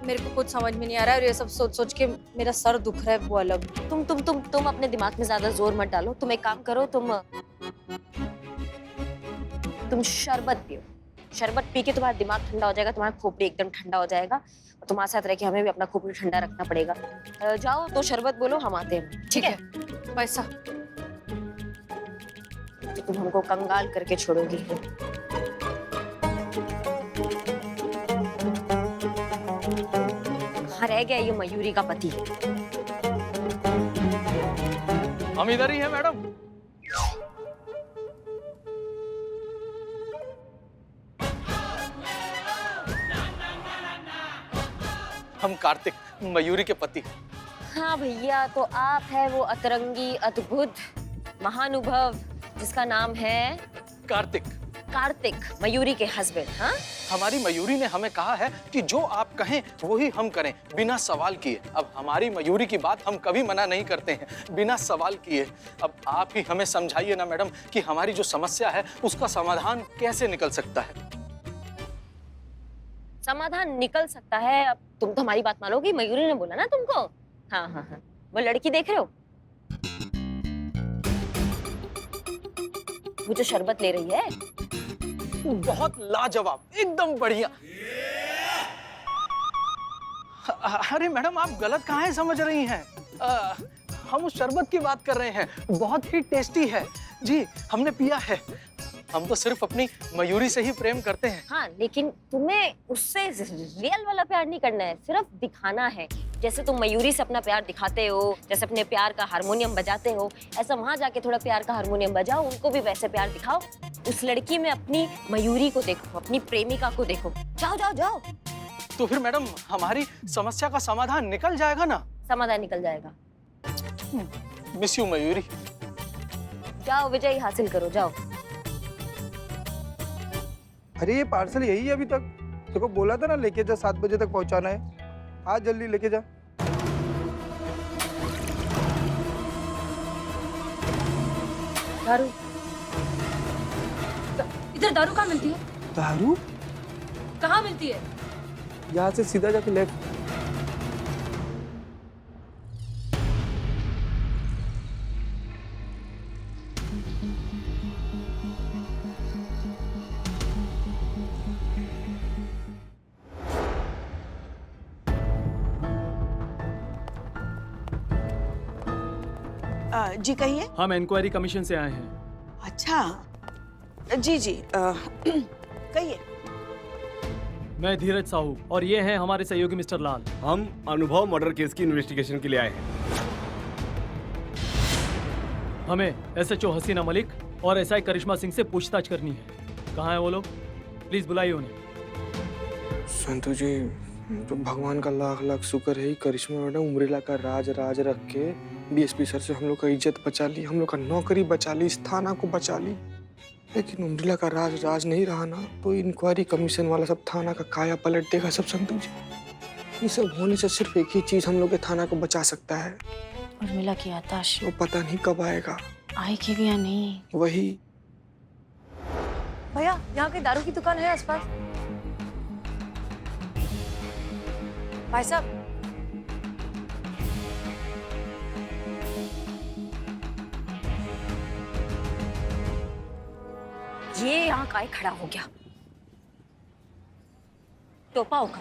मेरे को कुछ समझ में नहीं आ रहा है और ये सब सोच सोच के मेरा सर दुख रहा है। वो अलग। तुम अपने दिमाग में ज्यादा जोर मत डालो। तुम एक काम करो, तुम शरबत पियो। शरबत पी के तुम्हारा दिमाग ठंडा हो जाएगा, तुम्हारा खोपड़ी एकदम ठंडा हो जाएगा। और तुम्हारे साथ रह के हमें भी अपना खोपड़ी ठंडा रखना पड़ेगा। जाओ तो शरबत बोलो, हम आते हैं। ठीक है पैसा। तो तुम हमको कंगाल करके छोड़ोगी। कहाँ रह गया ये मयूरी का पति? हम इधर ही हैं मैडम। हम कार्तिक, मयूरी के पति। हाँ भैया, तो आप है वो अतरंगी अद्भुत महानुभव जिसका नाम है कार्तिक। कार्तिक, मयूरी के हस्बैंड। हाँ, हमारी मयूरी ने हमें कहा है कि जो आप कहें वही हम करें, बिना सवाल किए। अब हमारी मयूरी की बात हम कभी मना नहीं करते हैं, बिना सवाल किए। अब आप ही हमें समझाइए ना मैडम कि हमारी जो समस्या है उसका समाधान कैसे निकल सकता है। समाधान निकल सकता है। अब तुम तो हमारी बात मानोगी, मयूरी ने बोला ना तुमको। हाँ हाँ हाँ, वो लड़की देख रहे हो, वो जो शरबत ले रही है, बहुत लाजवाब, एकदम बढ़िया। अरे मैडम, आप गलत कहाँ समझ रही हैं? हम उस शरबत की बात कर रहे हैं, बहुत ही टेस्टी है जी, हमने पिया है। हम तो सिर्फ अपनी मयूरी से ही प्रेम करते हैं। हाँ, लेकिन तुम्हें उससे रियल वाला प्यार नहीं करना है, सिर्फ दिखाना है। जैसे तुम मयूरी से अपना प्यार दिखाते हो, जैसे अपने प्यार का हारमोनियम बजाते हो, ऐसा वहां जाके थोड़ा प्यार का हारमोनियम बजाओ, उनको भी वैसे प्यार दिखाओ। उस लड़की में अपनी मयूरी को देखो, अपनी प्रेमिका को देखो। जाओ जाओ जाओ। तो फिर मैडम हमारी समस्या का समाधान निकल जाएगा ना? समाधान निकल जाएगा। Miss you Mayuri. जाओ विजय हासिल करो, जाओ। अरे ये पार्सल यही है अभी तक? देखो बोला था ना लेके जा, 7 बजे तक पहुंचाना है। आज जल्दी लेके जा। दारू, इधर दारू कहाँ मिलती है? दारू कहाँ मिलती है? यहाँ से सीधा जाके लेफ्ट। जी कहिए। हम इंक्वायरी कमीशन से आए हैं। अच्छा जी जी कहिए। मैं धीरज साहू और ये हैं हमारे सहयोगी मिस्टर लाल। हम अनुभव मर्डर केस की इन्वेस्टिगेशन के लिए आए हैं। हमें एसएचओ हसीना मलिक और एसआई करिश्मा सिंह से पूछताछ करनी है। कहाँ है वो लोग? प्लीज बुलाइए उन्हें। संतू जी, तो भगवान का लाख लाख शुक्र है करिश्मा मैडम उम्रेला का राज रख के डीएसपी सर से हम लोग का इज्जत बचा ली, हम लोग का नौकरी बचा ली, इस थाना को बचा ली। लेकिन उम्रेला का राज नहीं रहा ना, तो इंक्वायरी कमीशन वाला सब थाना का काया पलट देगा सब। संतू जी, ये सब होने से सिर्फ एक ही चीज हम लोग के थाना को बचा सकता है। उर्मिला की आताश। वो पता नहीं कब आएगा। आएगी भी या नहीं? वही। भैया, यहाँ कोई दारू की दुकान है आसपास? भाई साहब, ये यहाँ काहे खड़ा हो गया? टोपा होगा।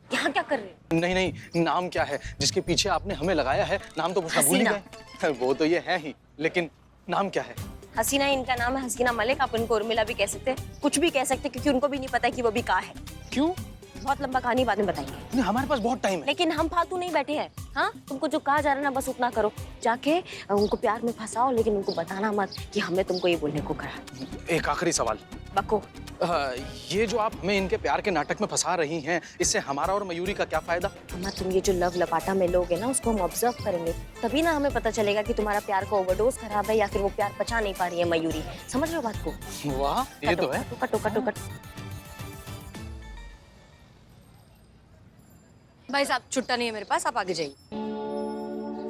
यहाँ क्या कर रहे हो? नहीं नहीं, नाम क्या है जिसके पीछे आपने हमें लगाया है? नाम तो पूछना भूल ही गए। वो तो ये है ही, लेकिन नाम क्या है? हसीना इनका नाम है, हसीना मलिक। आप उनको उर्मिला भी कह सकते हैं, कुछ भी कह सकते हैं, क्योंकि उनको भी नहीं पता कि वो भी कहाँ है। क्यों? बहुत लंबा कहानी बाद में बताएंगे। नहीं, हमारे पास बहुत टाइम है। लेकिन हम फालतू नहीं बैठे हैं। हाँ, तुमको जो कहा जा रहा है ना, बस उतना करो। जाके उनको प्यार में फंसाओ, लेकिन उनको बताना मत कि हमने तुमको ये बोलने को कहा। एक आखिरी सवाल। बको। ये जो आप हमें इनके प्यार के नाटक में फंसा रही हैं, इससे हमारा और मयूरी का क्या फायदा? अम्मा, तुम ये जो लव लपाटा में लोग हैं ना, उसको हम ऑब्जर्व करेंगे, तभी ना हमें पता चलेगा कि तुम्हारा प्यार का ओवरडोज खराब है या फिर वो प्यार पचा नहीं पा रही है मयूरी। समझ रहे हो बात को? वाह, ये तो है। कटो। भाई साहब, छुट्टा नहीं है मेरे पास, आप आगे जाइए।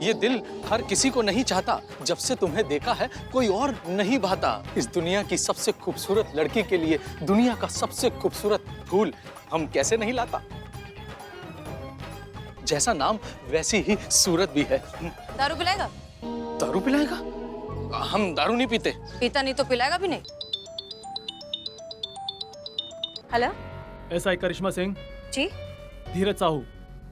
ये दिल हर किसी को नहीं चाहता, जब से तुम्हें देखा है कोई और नहीं भाता। इस दुनिया की सबसे खूबसूरत लड़की के लिए दुनिया का सबसे खूबसूरत फूल हम कैसे नहीं लाता? जैसा नाम वैसी ही सूरत भी है। दारू पिलाएगा? दारू पिलाएगा? हम दारू नहीं पीते। पीता नहीं तो पिलाएगा भी नहीं। हेलो, एसआई करिश्मा सिंह। जी। धीरज साहू,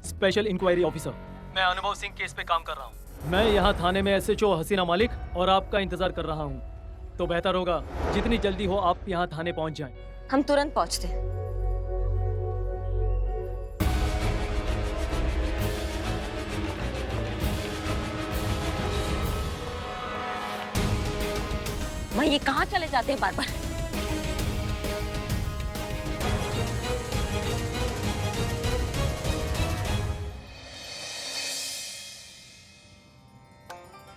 स्पेशल इंक्वायरी ऑफिसर। मैं अनुभव सिंह केस पे काम कर रहा हूँ। मैं यहाँ थाने में एसएचओ हसीना मलिक और आपका इंतजार कर रहा हूँ। तो बेहतर होगा जितनी जल्दी हो आप यहाँ थाने पहुँच जाएं। हम तुरंत पहुँचते हैं। मैं ये कहाँ चले जाते हैं बार बार?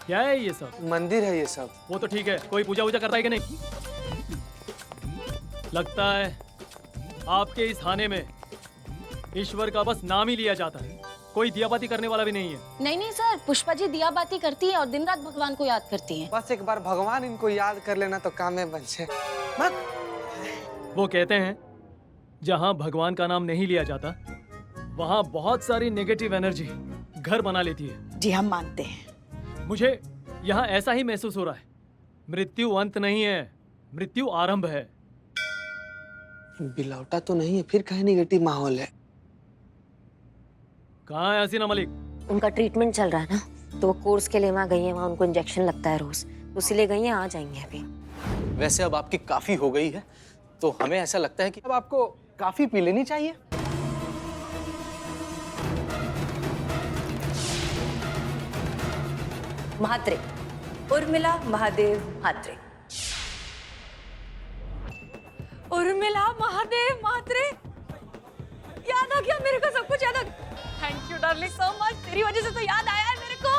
क्या है ये सब? मंदिर है ये सब। वो तो ठीक है, कोई पूजा वूजा करता है कि नहीं? लगता है आपके इस थाने में ईश्वर का बस नाम ही लिया जाता है, कोई दिया बाती करने वाला भी नहीं है। नहीं सर, पुष्पा जी दिया बाती करती है और दिन रात भगवान को याद करती हैं। बस एक बार भगवान इनको याद कर लेना तो काम में बन जाए। वो कहते हैं जहाँ भगवान का नाम नहीं लिया जाता वहाँ बहुत सारी नेगेटिव एनर्जी घर बना लेती है। जी हम मानते हैं। मुझे यहाँ ऐसा ही महसूस हो रहा है। मृत्यु अंत नहीं है, मृत्यु आरंभ है। बिलौटा तो नहीं है, फिर कहीं नेगेटिव माहौल है। कहाँ है हसीना मलिक? उनका ट्रीटमेंट चल रहा है ना, तो वो कोर्स के लिए वहाँ गई है। वहाँ उनको इंजेक्शन लगता है रोज, तो इसीलिए गई है। आ जाएंगे अभी। वैसे अब आपकी काफी हो गई है, तो हमें ऐसा लगता है कि अब आपको काफी पी लेनी चाहिए। म्हात्रे, उर्मिला महादेव म्हात्रे। उर्मिला महादेव म्हात्रे, याद आ गया मेरे को, सब कुछ याद आ गया। Thank you darling so much, तेरी वजह से तो याद आया है मेरे को।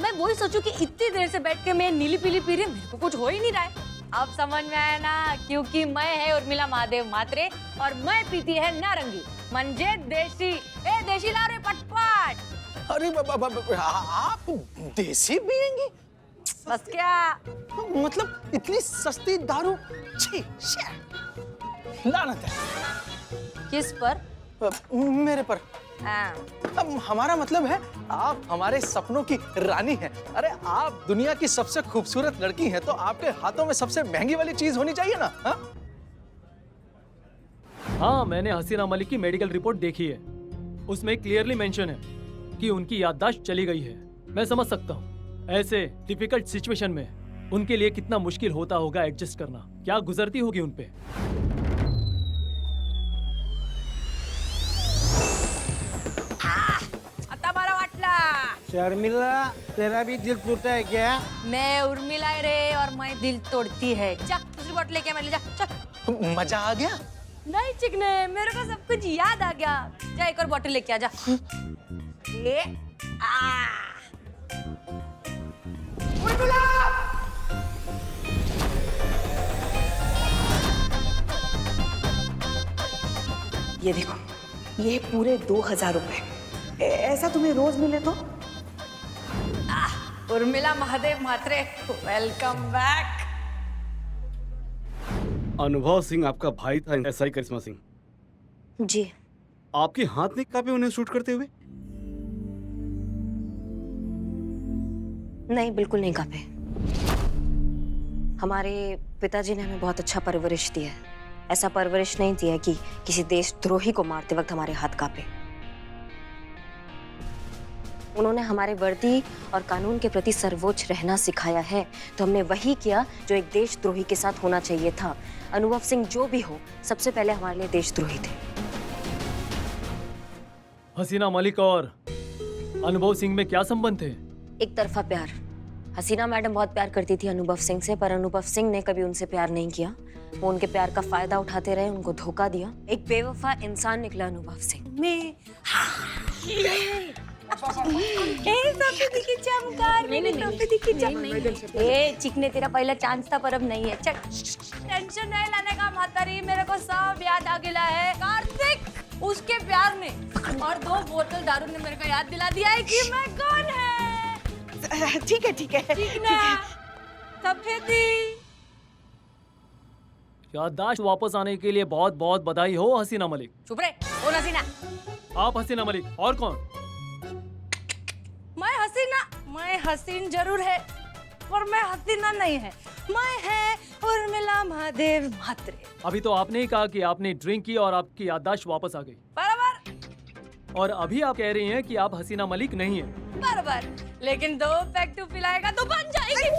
मैं वही सोचूं कि इतनी देर से बैठ के मैं नीली पीली पी रही हूं, मेरे को कुछ हो ही नहीं रहा है। अब समझ में आया ना, क्योंकि मैं है उर्मिला महादेव म्हात्रे और मैं पीती है नारंगी, मंजे देसी। ए देसी ला रे पटपट। अरे आप देसी पिएंगी? बस क्या, मतलब इतनी सस्ती दारू? छी, लानत है। किस पर? मेरे पर। हाँ। अब हमारा मतलब है आप हमारे सपनों की रानी हैं। अरे आप दुनिया की सबसे खूबसूरत लड़की हैं, तो आपके हाथों में सबसे महंगी वाली चीज होनी चाहिए ना। हाँ, मैंने हसीना मलिक की मेडिकल रिपोर्ट देखी है। उसमें क्लियरली मेंशन है कि उनकी याददाश्त चली गई है। मैं समझ सकता हूँ ऐसे डिफिकल्ट सिचुएशन में उनके लिए कितना मुश्किल होता होगा एडजस्ट करना, क्या गुजरती होगी उन पे। शर्मिला, तेरा भी दिल टूटा है क्या? मैं उर्मिला रे और मैं दिल तोड़ती है। जा दूसरी बोतल लेके आ, मेरे लिए जा, चल। मजा आ गया? नहीं चिकने, मेरे को सब कुछ याद आ गया। जा एक और बोतल लेके आ, जा। ये ये देखो, ये पूरे 2000 रुपए। ऐसा तुम्हें रोज मिले तो? Urmila Mahadev Mhatre, welcome back. अनुभव सिंह आपका भाई था, एसआई करिश्मा सिंह। जी। आपके हाथ नहीं कांपे उन्हें शूट करते हुए? नहीं, बिल्कुल नहीं कांपे। हमारे पिताजी ने हमें बहुत अच्छा परवरिश दिया है। ऐसा परवरिश नहीं दिया कि किसी देशद्रोही को मारते वक्त हमारे हाथ कांपे। उन्होंने हमारे वर्दी और कानून के प्रति सर्वोच्च रहना सिखाया है, तो हमने वही किया जो एक देशद्रोही के साथ होना चाहिए था। अनुभव सिंह जो भी हो, सबसे पहले हमारे लिए देशद्रोही थे। हसीना मलिक और अनुभव सिंह में क्या संबंध थे? एक तरफा प्यार। हसीना मैडम बहुत प्यार करती थी अनुभव सिंह से, पर अनुभव सिंह ने कभी उनसे प्यार नहीं किया। वो उनके प्यार का फायदा उठाते रहे, उनको धोखा दिया। एक बेवफा इंसान निकला अनुभव सिंह। चिकने, तेरा पहला चांस था पर अब नहीं है। चल, टेंशन नहीं लेने का म्हातारी, मेरे को सब याद आ गया है। कार्तिक, उसके प्यार ने और 2 बोतल दारू ने मेरे को याद दिला दिया है कि मैं कौन है। ठीक है, ठीक है, ठीक ना? सफेदी। याददाश्त वापस आने के लिए बहुत बहुत बधाई हो हसीना मलिक। चुप रहे, कौन हसीना? आप हसीना मलिक, और कौन? मैं हसीना, मैं हसीन जरूर है पर मैं हसीना नहीं है। मैं है उर्मिला महादेव म्हात्रे। अभी तो आपने ही कहा कि आपने ड्रिंक की और आपकी याददाश्त वापस आ गई। बराबर। और अभी आप कह रही हैं कि आप हसीना मलिक नहीं हैं। बराबर, लेकिन 2 पैक तू पिलाएगा तो बन जाएगी।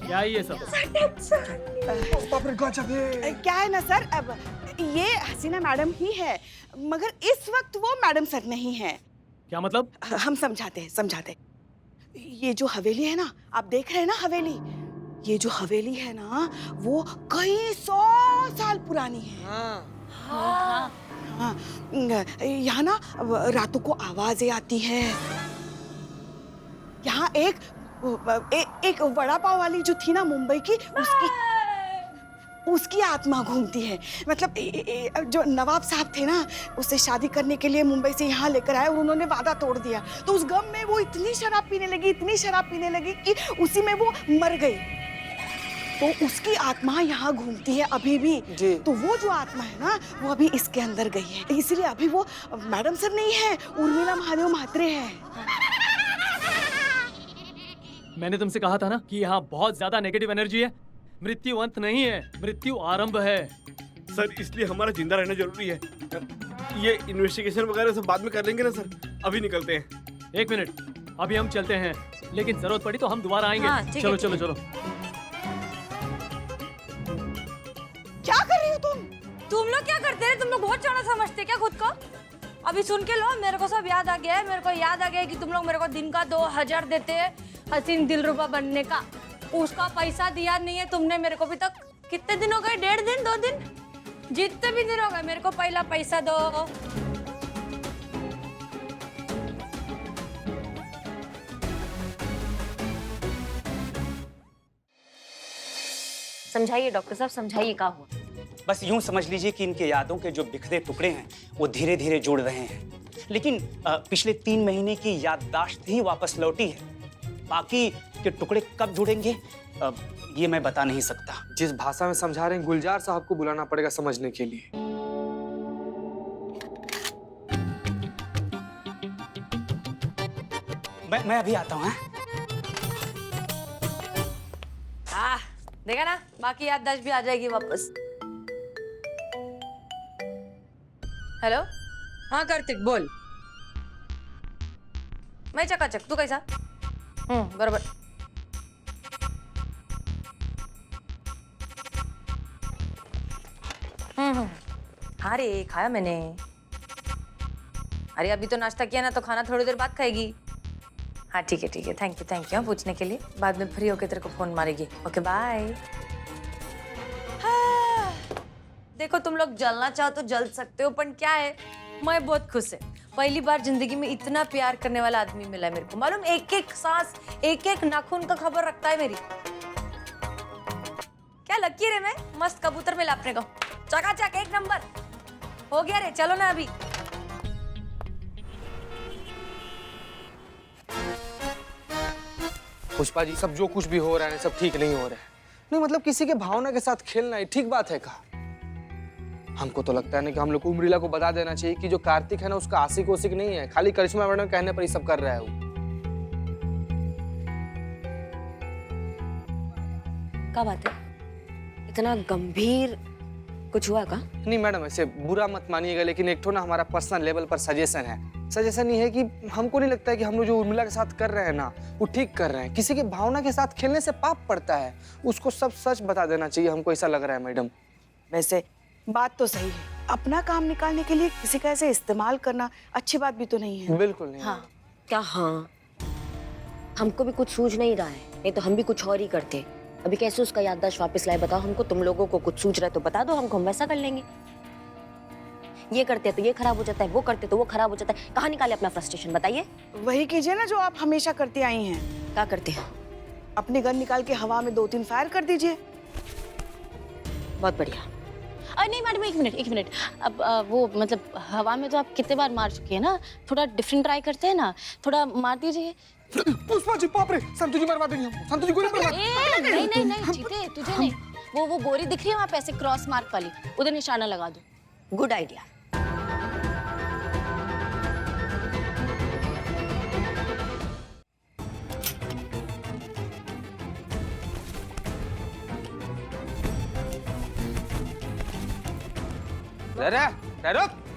क्या ये सब? क्या है ना सर, अब ये हसीना मैडम ही है, मगर इस वक्त वो मैडम सर नहीं है। क्या मतलब? हम समझाते हैं। ये जो हवेली है ना, आप देख रहे हैं ना हवेली, ये जो हवेली है ना, वो कई 100 साल पुरानी है। हाँ। यहाँ ना रातों को आवाजें आती है। यहाँ एक वड़ा पाव वाली जो थी ना मुंबई की, उसकी आत्मा घूमती है। मतलब जो नवाब साहब थे ना, उससे शादी करने के लिए मुंबई से यहाँ लेकर आए और उन्होंने वादा तोड़ दिया। तो उस गम में वो इतनी शराब पीने लगी कि उसी में वो मर गई। तो उसकी आत्मा यहाँ घूमती है अभी भी। तो वो जो आत्मा है ना, वो अभी इसके अंदर गई है, इसलिए अभी वो मैडम सर नहीं है, उर्मिला महादेव म्हात्रे है। मैंने तुमसे कहा था ना कि यहाँ बहुत ज्यादा नेगेटिव एनर्जी है। मृत्यु अंत नहीं है, मृत्यु आरंभ है। सर, इसलिए हमारा जिंदा रहना जरूरी है। ये इन्वेस्टिगेशन वगैरह सब बाद में कर लेंगे ना सर, अभी निकलते हैं। 1 मिनट, अभी हम चलते हैं लेकिन जरूरत पड़ी तो हम दोबारा आएंगे। हाँ, ठीक है, चलो ठीक चलो है। चलो। क्या कर रही हो तुम? तुम लोग क्या करते हैं? तुम लोग बहुत चौड़ा समझते हैं क्या खुद को? अभी सुन के लो, मेरे को सब याद आ गया है। मेरे को याद आ गया है कि तुम लोग मेरे को दिन का 2000 देते हैं हसीन दिलरुबा बनने का। उसका पैसा दिया नहीं है तुमने मेरे को अभी तक। कितने दिन हो गए? 1.5 दिन, 2 दिन, जितने भी दिन हो गए, मेरे को पहला पैसा दो। समझाइए डॉक्टर साहब, समझाइए क्या हुआ। बस यूं समझ लीजिए कि इनके यादों के जो बिखरे टुकड़े हैं वो धीरे धीरे जुड़ रहे हैं, लेकिन पिछले 3 महीने की याददाश्त ही वापस लौटी है। बाकी के टुकड़े कब जुड़ेंगे ये मैं बता नहीं सकता। जिस भाषा में समझा रहे हैं गुलजार साहब को बुलाना पड़ेगा समझने के लिए। मैं अभी आता हूँ। हाँ, देखा ना, बाकी याददाश्त भी आ जाएगी वापस। हेलो, हाँ कार्तिक बोल। मैं चकाचक, तू कैसा? बरोबर। हाँ रे, खाया मैंने। अरे अभी तो नाश्ता किया ना, तो खाना थोड़ी देर बाद खाएगी। हाँ ठीक है ठीक है, थैंक यू पूछने के लिए। बाद में फ्री होके तेरे को फोन मारेगी। Okay bye. हाँ, देखो तुम लोग जलना चाहो तो जल सकते हो, पर क्या है, मैं बहुत खुश है। पहली बार जिंदगी में इतना प्यार करने वाला आदमी मिला है मेरे को। मालूम, एक एक सांस, एक एक नाखून का खबर रखता है मेरी। क्या लकी रे, मैं मस्त कबूतर मिला अपने को। चकाचक, एक नंबर हो गया रे। चलो ना अभी। पुष्पा जी, सब जो कुछ भी हो रहा है सब ठीक नहीं हो रहा है। नहीं मतलब किसी के भावना के साथ खेलना है ठीक बात है का? हमको तो लगता है ना कि हम लोग को उम्रीला को बता देना चाहिए कि जो कार्तिक है ना उसका आशिक ओशिक नहीं है, खाली करिश्मा मैडम कहने पर ही सब कर रहा है वो। क्या बात है? इतना गंभीर कुछ हुआ का? नहीं मैडम, ऐसे बुरा मत मानिएगा, लेकिन एक ठो ना हमारा पर्सनल लेवल पर सजेशन है। सजेशन ये है कि हमको नहीं लगता है कि हम लोग जो उर्मिला के साथ कर रहे हैं ना वो ठीक कर रहे हैं। किसी के भावना के साथ खेलने से पाप पड़ता है, उसको सब सच बता देना चाहिए, हमको ऐसा लग रहा है मैडम। वैसे बात तो सही है, अपना काम निकालने के लिए किसी का ऐसे इस्तेमाल करना अच्छी बात भी तो नहीं है। बिल्कुल नहीं। हाँ क्या? हाँ, हमको भी कुछ सूझ नहीं रहा है, नहीं तो हम भी कुछ और ही करते। अभी कैसे उसका याददाश्त वापस लाए बताओ हमको। तुम लोगों को कुछ सूझ रहा है तो बता दो हमको, हम वैसा कर लेंगे। ये करते तो ये खराब हो जाता है, वो करते तो वो खराब हो जाता है। कहाँ निकाले अपना फ्रस्ट्रेशन, बताइए। वही कीजिए ना जो आप हमेशा करती आई हैं। क्या करते हैं? अपनी गन निकाल के हवा में 2-3 फायर कर दीजिए। बहुत बढ़िया। नहीं मैडम, एक मिनट। अब वो मतलब हवा में तो आप कितने बार मार चुकी है ना, थोड़ा डिफरेंट ट्राई करते हैं ना, थोड़ा मार दीजिए। पुष्पा जी, बाप रे, संतु जी मरवा देंगे हमको। संतु जी गोली मरवा नहीं जीते, तुझे नहीं। वो गोरी दिख रही है वहाँ पे ऐसे क्रॉस मार्क वाली, उधर निशाना लगा दो। Good idea.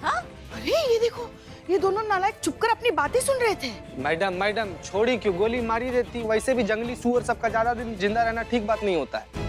हाँ? अरे ये देखो, ये दोनों नालायक चुपकर अपनी बातें सुन रहे थे। मैडम छोड़ी क्यों, गोली मारी रहती। वैसे भी जंगली सूअर सबका ज्यादा दिन जिंदा रहना ठीक बात नहीं होता है।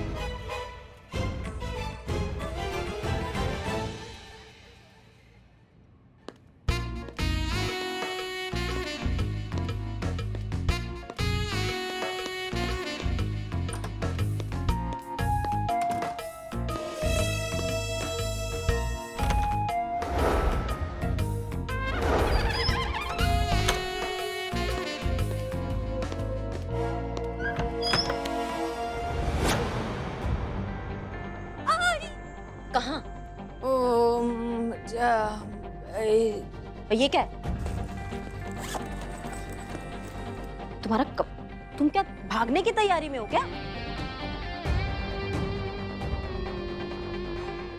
कहाँ? ये क्या है? तुम्हारा तुम क्या भागने की तैयारी में हो क्या?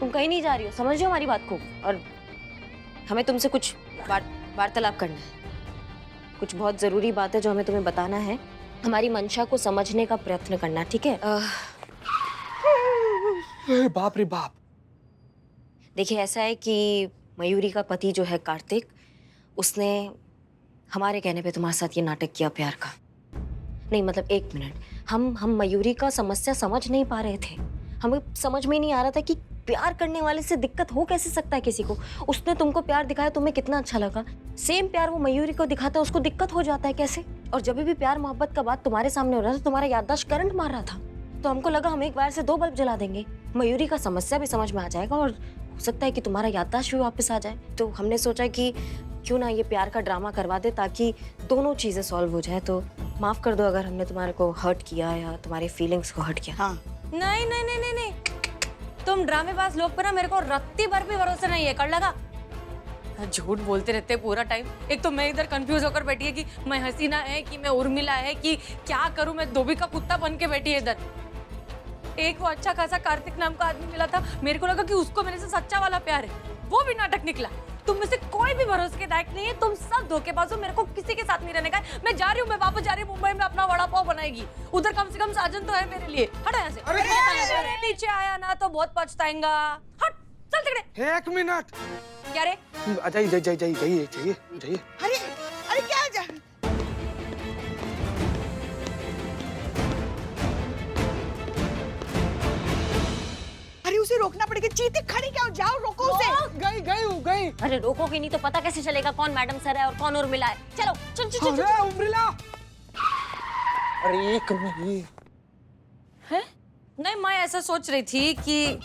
तुम कहीं नहीं जा रही हो, समझ रहे हो हमारी बात को? और हमें तुमसे कुछ वार्तालाप करना है। कुछ बहुत जरूरी बात है जो हमें तुम्हें बताना है। हमारी मंशा को समझने का प्रयत्न करना, ठीक है? बाप रे बाप। देखिए ऐसा है कि मयूरी का पति जो है कार्तिक, उसने हमारे कहने पे तुम्हारे साथ ये नाटक किया प्यार का। नहीं मतलब एक मिनट, हम मयूरी का समस्या समझ नहीं पा रहे थे। हमें समझ में नहीं आ रहा था कि प्यार करने वाले से दिक्कत हो कैसे सकता है किसी को। उसने तुमको प्यार दिखाया, तुम्हें कितना अच्छा लगा। सेम प्यार वो मयूरी को दिखाता है, उसको दिक्कत हो जाता है कैसे? और जब भी प्यार मोहब्बत का बात तुम्हारे सामने हो रहा था, तुम्हारा याददाश्त करंट मार रहा था, तो हमको लगा हम एक वायर से 2 बल्ब जला देंगे। मयूरी का समस्या भी समझ में आ जाएगा और हो सकता है कि तुम्हारा याददाश्त भी वापस आ जाए। तो हमने सोचा कि क्यों ना ये प्यार का ड्रामा करवा दे, ताकि दोनों चीजें सॉल्व हो जाए। तो माफ कर दो अगर हमने तुम्हारे को हर्ट किया या तुम्हारे फीलिंग्स को हर्ट किया। हाँ। नहीं नहीं नहीं नहीं नहीं, तुम ड्रामेबाज लोग पर ना मेरे को रत्ती भर भी भरोसा नहीं है। कर लगा झूठ बोलते रहते पूरा टाइम। एक तो मैं इधर कंफ्यूज होकर बैठी है कि मैं हसीना है कि मैं उर्मिला है कि क्या करूं। मैं धोबी का कुत्ता बन के बैठी है इधर। एक वो अच्छा खासा कार्तिक नाम का आदमी मिला था, मेरे को लगा कि उसको मेरे से सच्चा वाला प्यार है, वो भी नाटक निकला। तुम में से कोई भी भरोसे के लायक नहीं है, तुम सब धोखेबाज हो। मेरे को किसी के साथ नहीं रहने का है। मैं जा रही हूँ, मैं वापस जा रही हूँ मुंबई में अपना वड़ा पाव बनाएगी। उधर कम से कम साजन तो है मेरे लिए। हट यहाँ से। अरे नीचे आया ना तो बहुत पछताएगा। हट चल तिकड़े। 1 मिनट। क्या रे? जाइए जाइए जाइए जाइए जाइए जाइए। अरे अरे क्या जा अरे उसे रोकना पड़ेगा। चीते खड़ी क्या हो, जाओ रोको उसे। गई। अरे रोकोगे नहीं तो पता कैसे चलेगा कौन मैडम सर है और कौन उर्मिला है? चलो चल चल चल, अरे उर्मिला। अरे 1 मिनट है? नहीं, मैं ऐसा सोच रही थी कि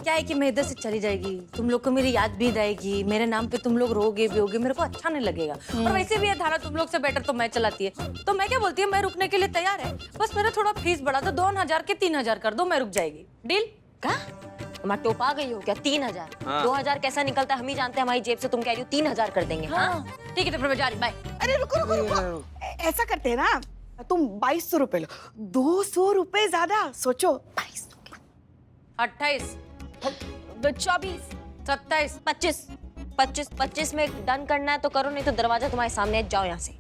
क्या है कि मैं इधर से चली जाएगी, तुम लोग को मेरी याद भी रहेगी, मेरे नाम पे तुम लोग रोगे भी होगे, मेरे को अच्छा नहीं लगेगा। और वैसे भी ये थाना तुम लोग से बेटर तो मैं चलाती है। तो मैं क्या बोलती हूँ, मैं रुकने के लिए तैयार है, बस मेरा थोड़ा फीस बढ़ा दो, 2000 के 3000 कर दो, मैं रुक जाएगी। डील? क्या तुम टोपा गई हो क्या? 3000? 2000 कैसा निकलता है हम ही जानते हैं हमारी जेब से। तुम कह रही हो 3000 कर देंगे? हाँ ठीक है, तो फिर मैं जा रही, बाय। अरे रुको रुको रुको, ऐसा करते हैं ना, तुम 2200 रुपए लो। 200 रुपए ज्यादा सोचो। 2200 28 24 27 25 25 में डन करना है तो करो, नहीं तो दरवाजा तुम्हारे सामने है, जाओ यहाँ से।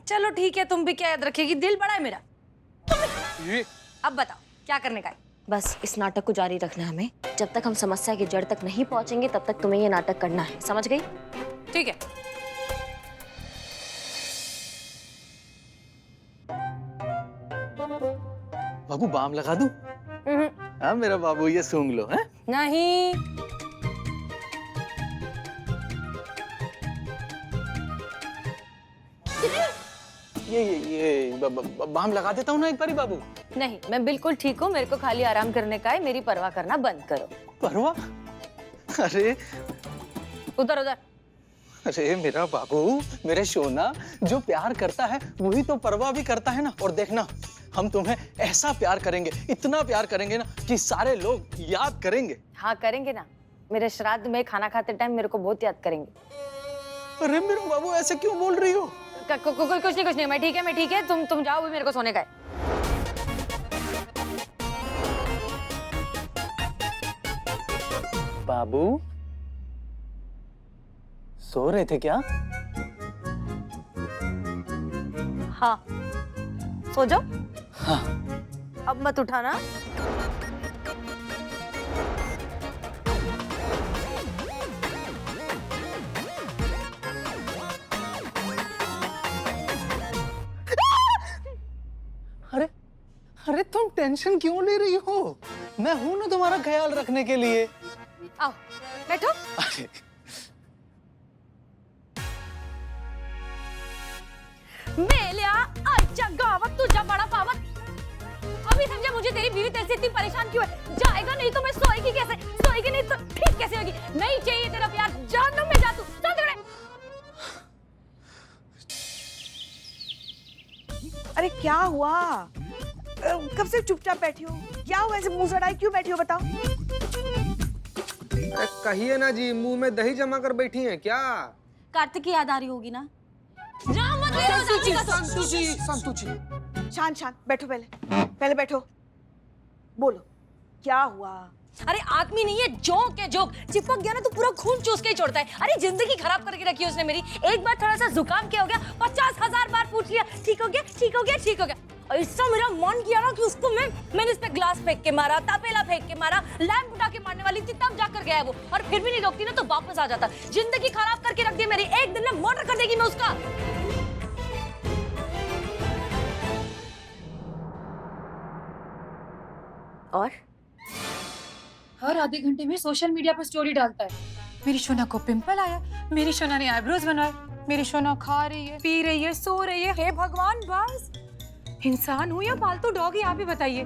चलो ठीक है, तुम भी क्या याद रखेगी, दिल बड़ा है मेरा। अब बताओ क्या करने का है? बस इस नाटक को जारी रखना है हमें। जब तक हम समस्या की जड़ तक नहीं पहुंचेंगे तब तक तुम्हें ये नाटक करना है, समझ गई? ठीक है। बाबू बाम लगा दूं? हाँ मेरा बाबू, ये सूंघ लो। हैं? नहीं। ये बाम लगा देता हूँ ना एक बारी बाबू। नहीं, मैं बिल्कुल ठीक हूँ, मेरे को खाली आराम करने का है, मेरी परवाह करना बंद करो। परवाह? अरे उधर उधर। अरे मेरा बाबू, मेरे सोना, जो प्यार करता है वही तो परवाह भी करता है ना। और देखना, हम तुम्हें ऐसा प्यार करेंगे, इतना प्यार करेंगे ना कि सारे लोग याद करेंगे। हाँ करेंगे ना, मेरे श्राद्ध में खाना खाते टाइम मेरे को बहुत याद करेंगे। अरे मेरा बाबू, ऐसे क्यों बोल रही हो? कुछ नहीं, मैं ठीक है, तुम जाओ, भी मेरे को सोने का है। बाबू सो रहे थे क्या? हाँ सो जाओ। हाँ। अब मत उठाना। अरे अरे तुम टेंशन क्यों ले रही हो? मैं हूं ना तुम्हारा ख्याल रखने के लिए। आओ बैठो। अरे मेल्या आजा गावत तुझा बड़ा पावत। अभी समझा मुझे तेरी बीवी तेरे से इतनी परेशान क्यों है? जाएगा नहीं तो मैं सोएगी कैसे? सोएगी नहीं तो ठीक कैसे होगी? नहीं चाहिए तेरा प्यार, जहन्नुम में जा तू। चल तिकड़े। अरे क्या हुआ? कब से चुपचाप बैठी हो? क्या हुआ, ऐसे मुंह सड़ाई क्यों बैठी हो, बताओ? कहिए ना जी, मुंह में दही जमा कर बैठी हैं क्या? कार्तिक की याद आ रही होगी ना? संतुची, शांत बैठो, पहले बैठो, बोलो क्या हुआ? अरे आदमी नहीं है, जोक है जोक। चिपक गया ना तो पूरा खून चूस के ही छोड़ता है। अरे जिंदगी खराब करके रखी है उसने मेरी। एक बार थोड़ा सा जुकाम क्या हो गया, 50,000 बार पूछ लिया, ठीक हो गया ठीक हो गया ठीक हो गया। और इससे मेरा मन किया ना कि उसको मैंने इस पे ग्लास फेंक के मारा, तपेला फेंक के मारा, लैंप उठा के मारने वाली थी, तब जाकर गया वो। और फिर भी नहीं रोकती ना तो वापस आ जाता। जिंदगी खराब करके रख दी मेरी। एक दिन में मर्डर कर देगी मैं उसका। और हर आधे घंटे में सोशल मीडिया पर स्टोरी डालता है, मेरी शोना को पिंपल आया, मेरी शोना ने आईब्रोज बनाए, मेरी शोना खा रही है, पी रही है, सो रही है। हे भगवान, बस इंसान हूँ या पालतू डॉग ही, आप ही बताइए।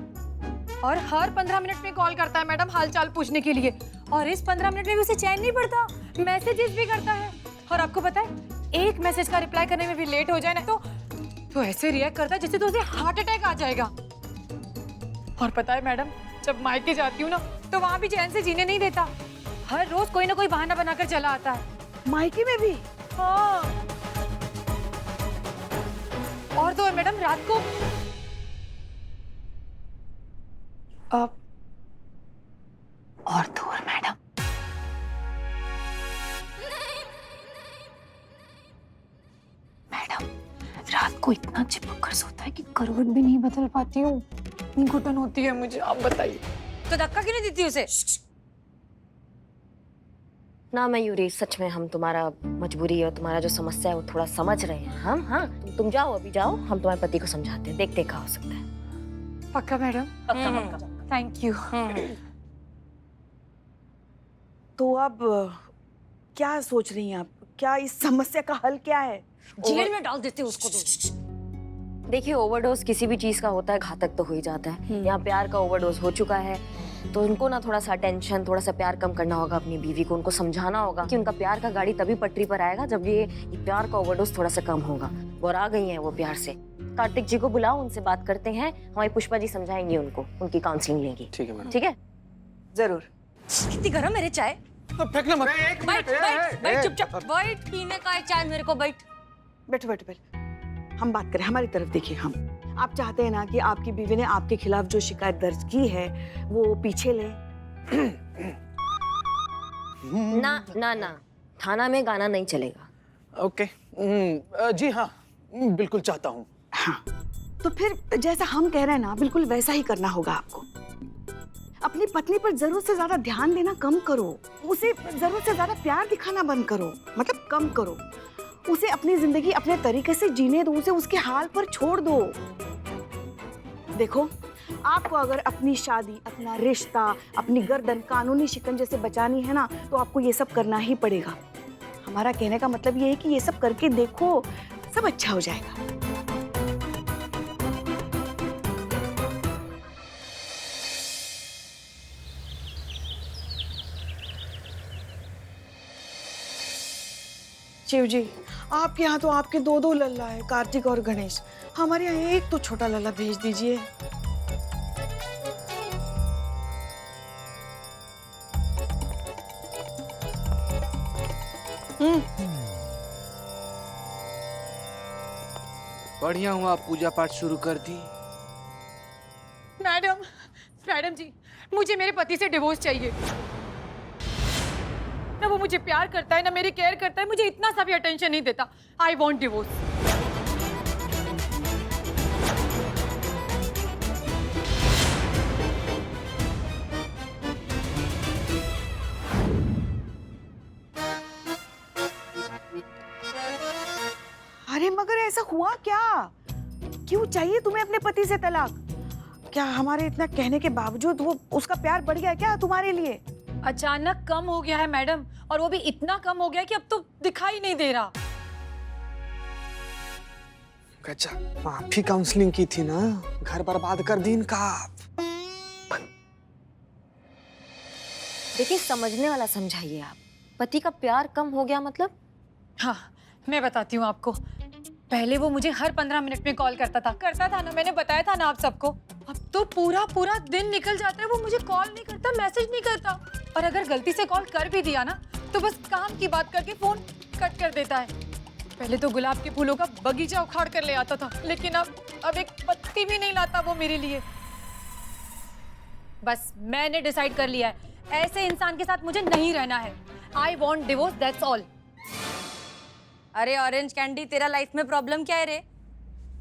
और हर 15 मिनट में कॉल करता है मैडम हालचाल पूछने के लिए, और इस 15 मिनट में भी उसे चैन नहीं पड़ता, मैसेजेस भी करता है। और आपको पता है, एक मैसेज का रिप्लाई करने में भी लेट हो जाए ना तो ऐसे रिएक्ट करता है जैसे तो उसे हार्ट अटैक आ जाएगा। और पता है मैडम, जब मायके जाती हूँ ना तो वहाँ भी चैन से जीने नहीं देता, हर रोज कोई ना कोई बहाना बनाकर चला आता है। मायके में भी? हाँ। और तो और मैडम, रात को और तो और मैडम, रात को इतना चिपक कर सोता है कि करवट भी नहीं बदल पाती हूँ, इतनी घुटन होती है मुझे। आप बताइए, तो धक्का क्यों नहीं देती उसे? ना मयूरी, सच में हम तुम्हारा मजबूरी और तुम्हारा जो समस्या है वो थोड़ा समझ रहे हैं हम। हाँ, तुम जाओ, अभी जाओ, हम तुम्हारे पति को समझाते हैं, देखते क्या हो सकता है। पक्का मैडम? पक्का। Thank you. तो अब क्या सोच रही हैं आप? क्या इस समस्या का हल क्या है? जेल में डाल देते उसको तो। देखिए, ओवरडोज किसी भी चीज का होता है, घातक तो हो ही जाता है। यहाँ प्यार का ओवरडोज हो चुका है, तो उनको ना थोड़ा सा टेंशन, थोड़ा सा प्यार कम करना होगा अपनी बीवी को। उनको समझाना होगा कि उनका प्यार का गाड़ी तभी पटरी पर आएगा जब ये प्यार का ओवरडोज थोड़ा सा कम होगा। और आ गई हैं वो प्यार से। कार्तिक जी को बुलाओ, उनसे बात करते हैं, हमारी पुष्पा जी समझाएंगी उनको, उनकी काउंसलिंग लेंगी। ठीक है मैडम। ठीक है, जरूर। कितनी गर्म मेरे चाय। फेंकना मत। बैठ चुपचाप, बैठ, पीने का है चाय मेरे को, बैठ। बैठो बैठो बैठो, हम बात करें, हमारी तरफ देखिए। हम आप चाहते हैं ना कि आपकी बीवी ने आपके खिलाफ जो शिकायत दर्ज की है वो पीछे ले? ना ना ना, थाना में गाना नहीं चलेगा। ओके। जी हाँ, बिल्कुल चाहता हूँ। हाँ, तो फिर जैसा हम कह रहे हैं ना, बिल्कुल वैसा ही करना होगा आपको। अपनी पत्नी पर जरूरत से ज्यादा ध्यान देना कम करो, उसे जरूरत से ज्यादा प्यार दिखाना बंद करो, मतलब कम करो। उसे अपनी जिंदगी अपने तरीके से जीने दो, उसे उसके हाल पर छोड़ दो। देखो, आपको अगर अपनी शादी, अपना रिश्ता, अपनी गर्दन कानूनी शिकंजे से बचानी है ना, तो आपको ये सब करना ही पड़ेगा। हमारा कहने का मतलब ये है कि ये सब करके देखो, सब अच्छा हो जाएगा। शिव जी, आपके यहाँ तो आपके दो लल्ला है, कार्तिक और गणेश। हमारे यहाँ एक तो छोटा लल्ला भेज दीजिए। बढ़िया हुआ पूजा पाठ शुरू कर दी। मैडम जी, मुझे मेरे पति से डिवोर्स चाहिए। ना वो मुझे प्यार करता है, ना मेरी केयर करता है, मुझे इतना सा भी अटेंशन नहीं देता। I want divorce. अरे मगर ऐसा हुआ क्या? क्यों चाहिए तुम्हें अपने पति से तलाक? क्या हमारे इतना कहने के बावजूद वो उसका प्यार बढ़ गया क्या तुम्हारे लिए? अचानक कम हो गया है मैडम, और वो भी इतना कम हो गया कि अब तो दिखाई नहीं दे रहा। गजा, आप ही काउंसलिंग की थी ना, घर बर्बाद कर दी इनका। देखिए, समझने वाला समझाइए आप। पति का प्यार कम हो गया मतलब? हाँ, मैं बताती हूँ आपको। पहले वो मुझे हर 15 मिनट में कॉल करता था ना, मैंने बताया था ना आप सबको। अब तो पूरा दिन निकल जाता है, वो मुझे कॉल नहीं करता, मैसेज नहीं करता। और अगर गलती से कॉल कर भी दिया ना, तो बस काम की बात करके फोन कट कर देता है। पहले तो गुलाब के फूलों का बगीचा उखाड़ कर ले आता था, लेकिन अब एक पत्ती भी नहीं लाता वो मेरे लिए। बस मैंने डिसाइड कर लिया है, ऐसे इंसान के साथ मुझे नहीं रहना है। I want divorce, that's all. अरे ऑरेंज कैंडी, तेरा लाइफ में प्रॉब्लम क्या है रे?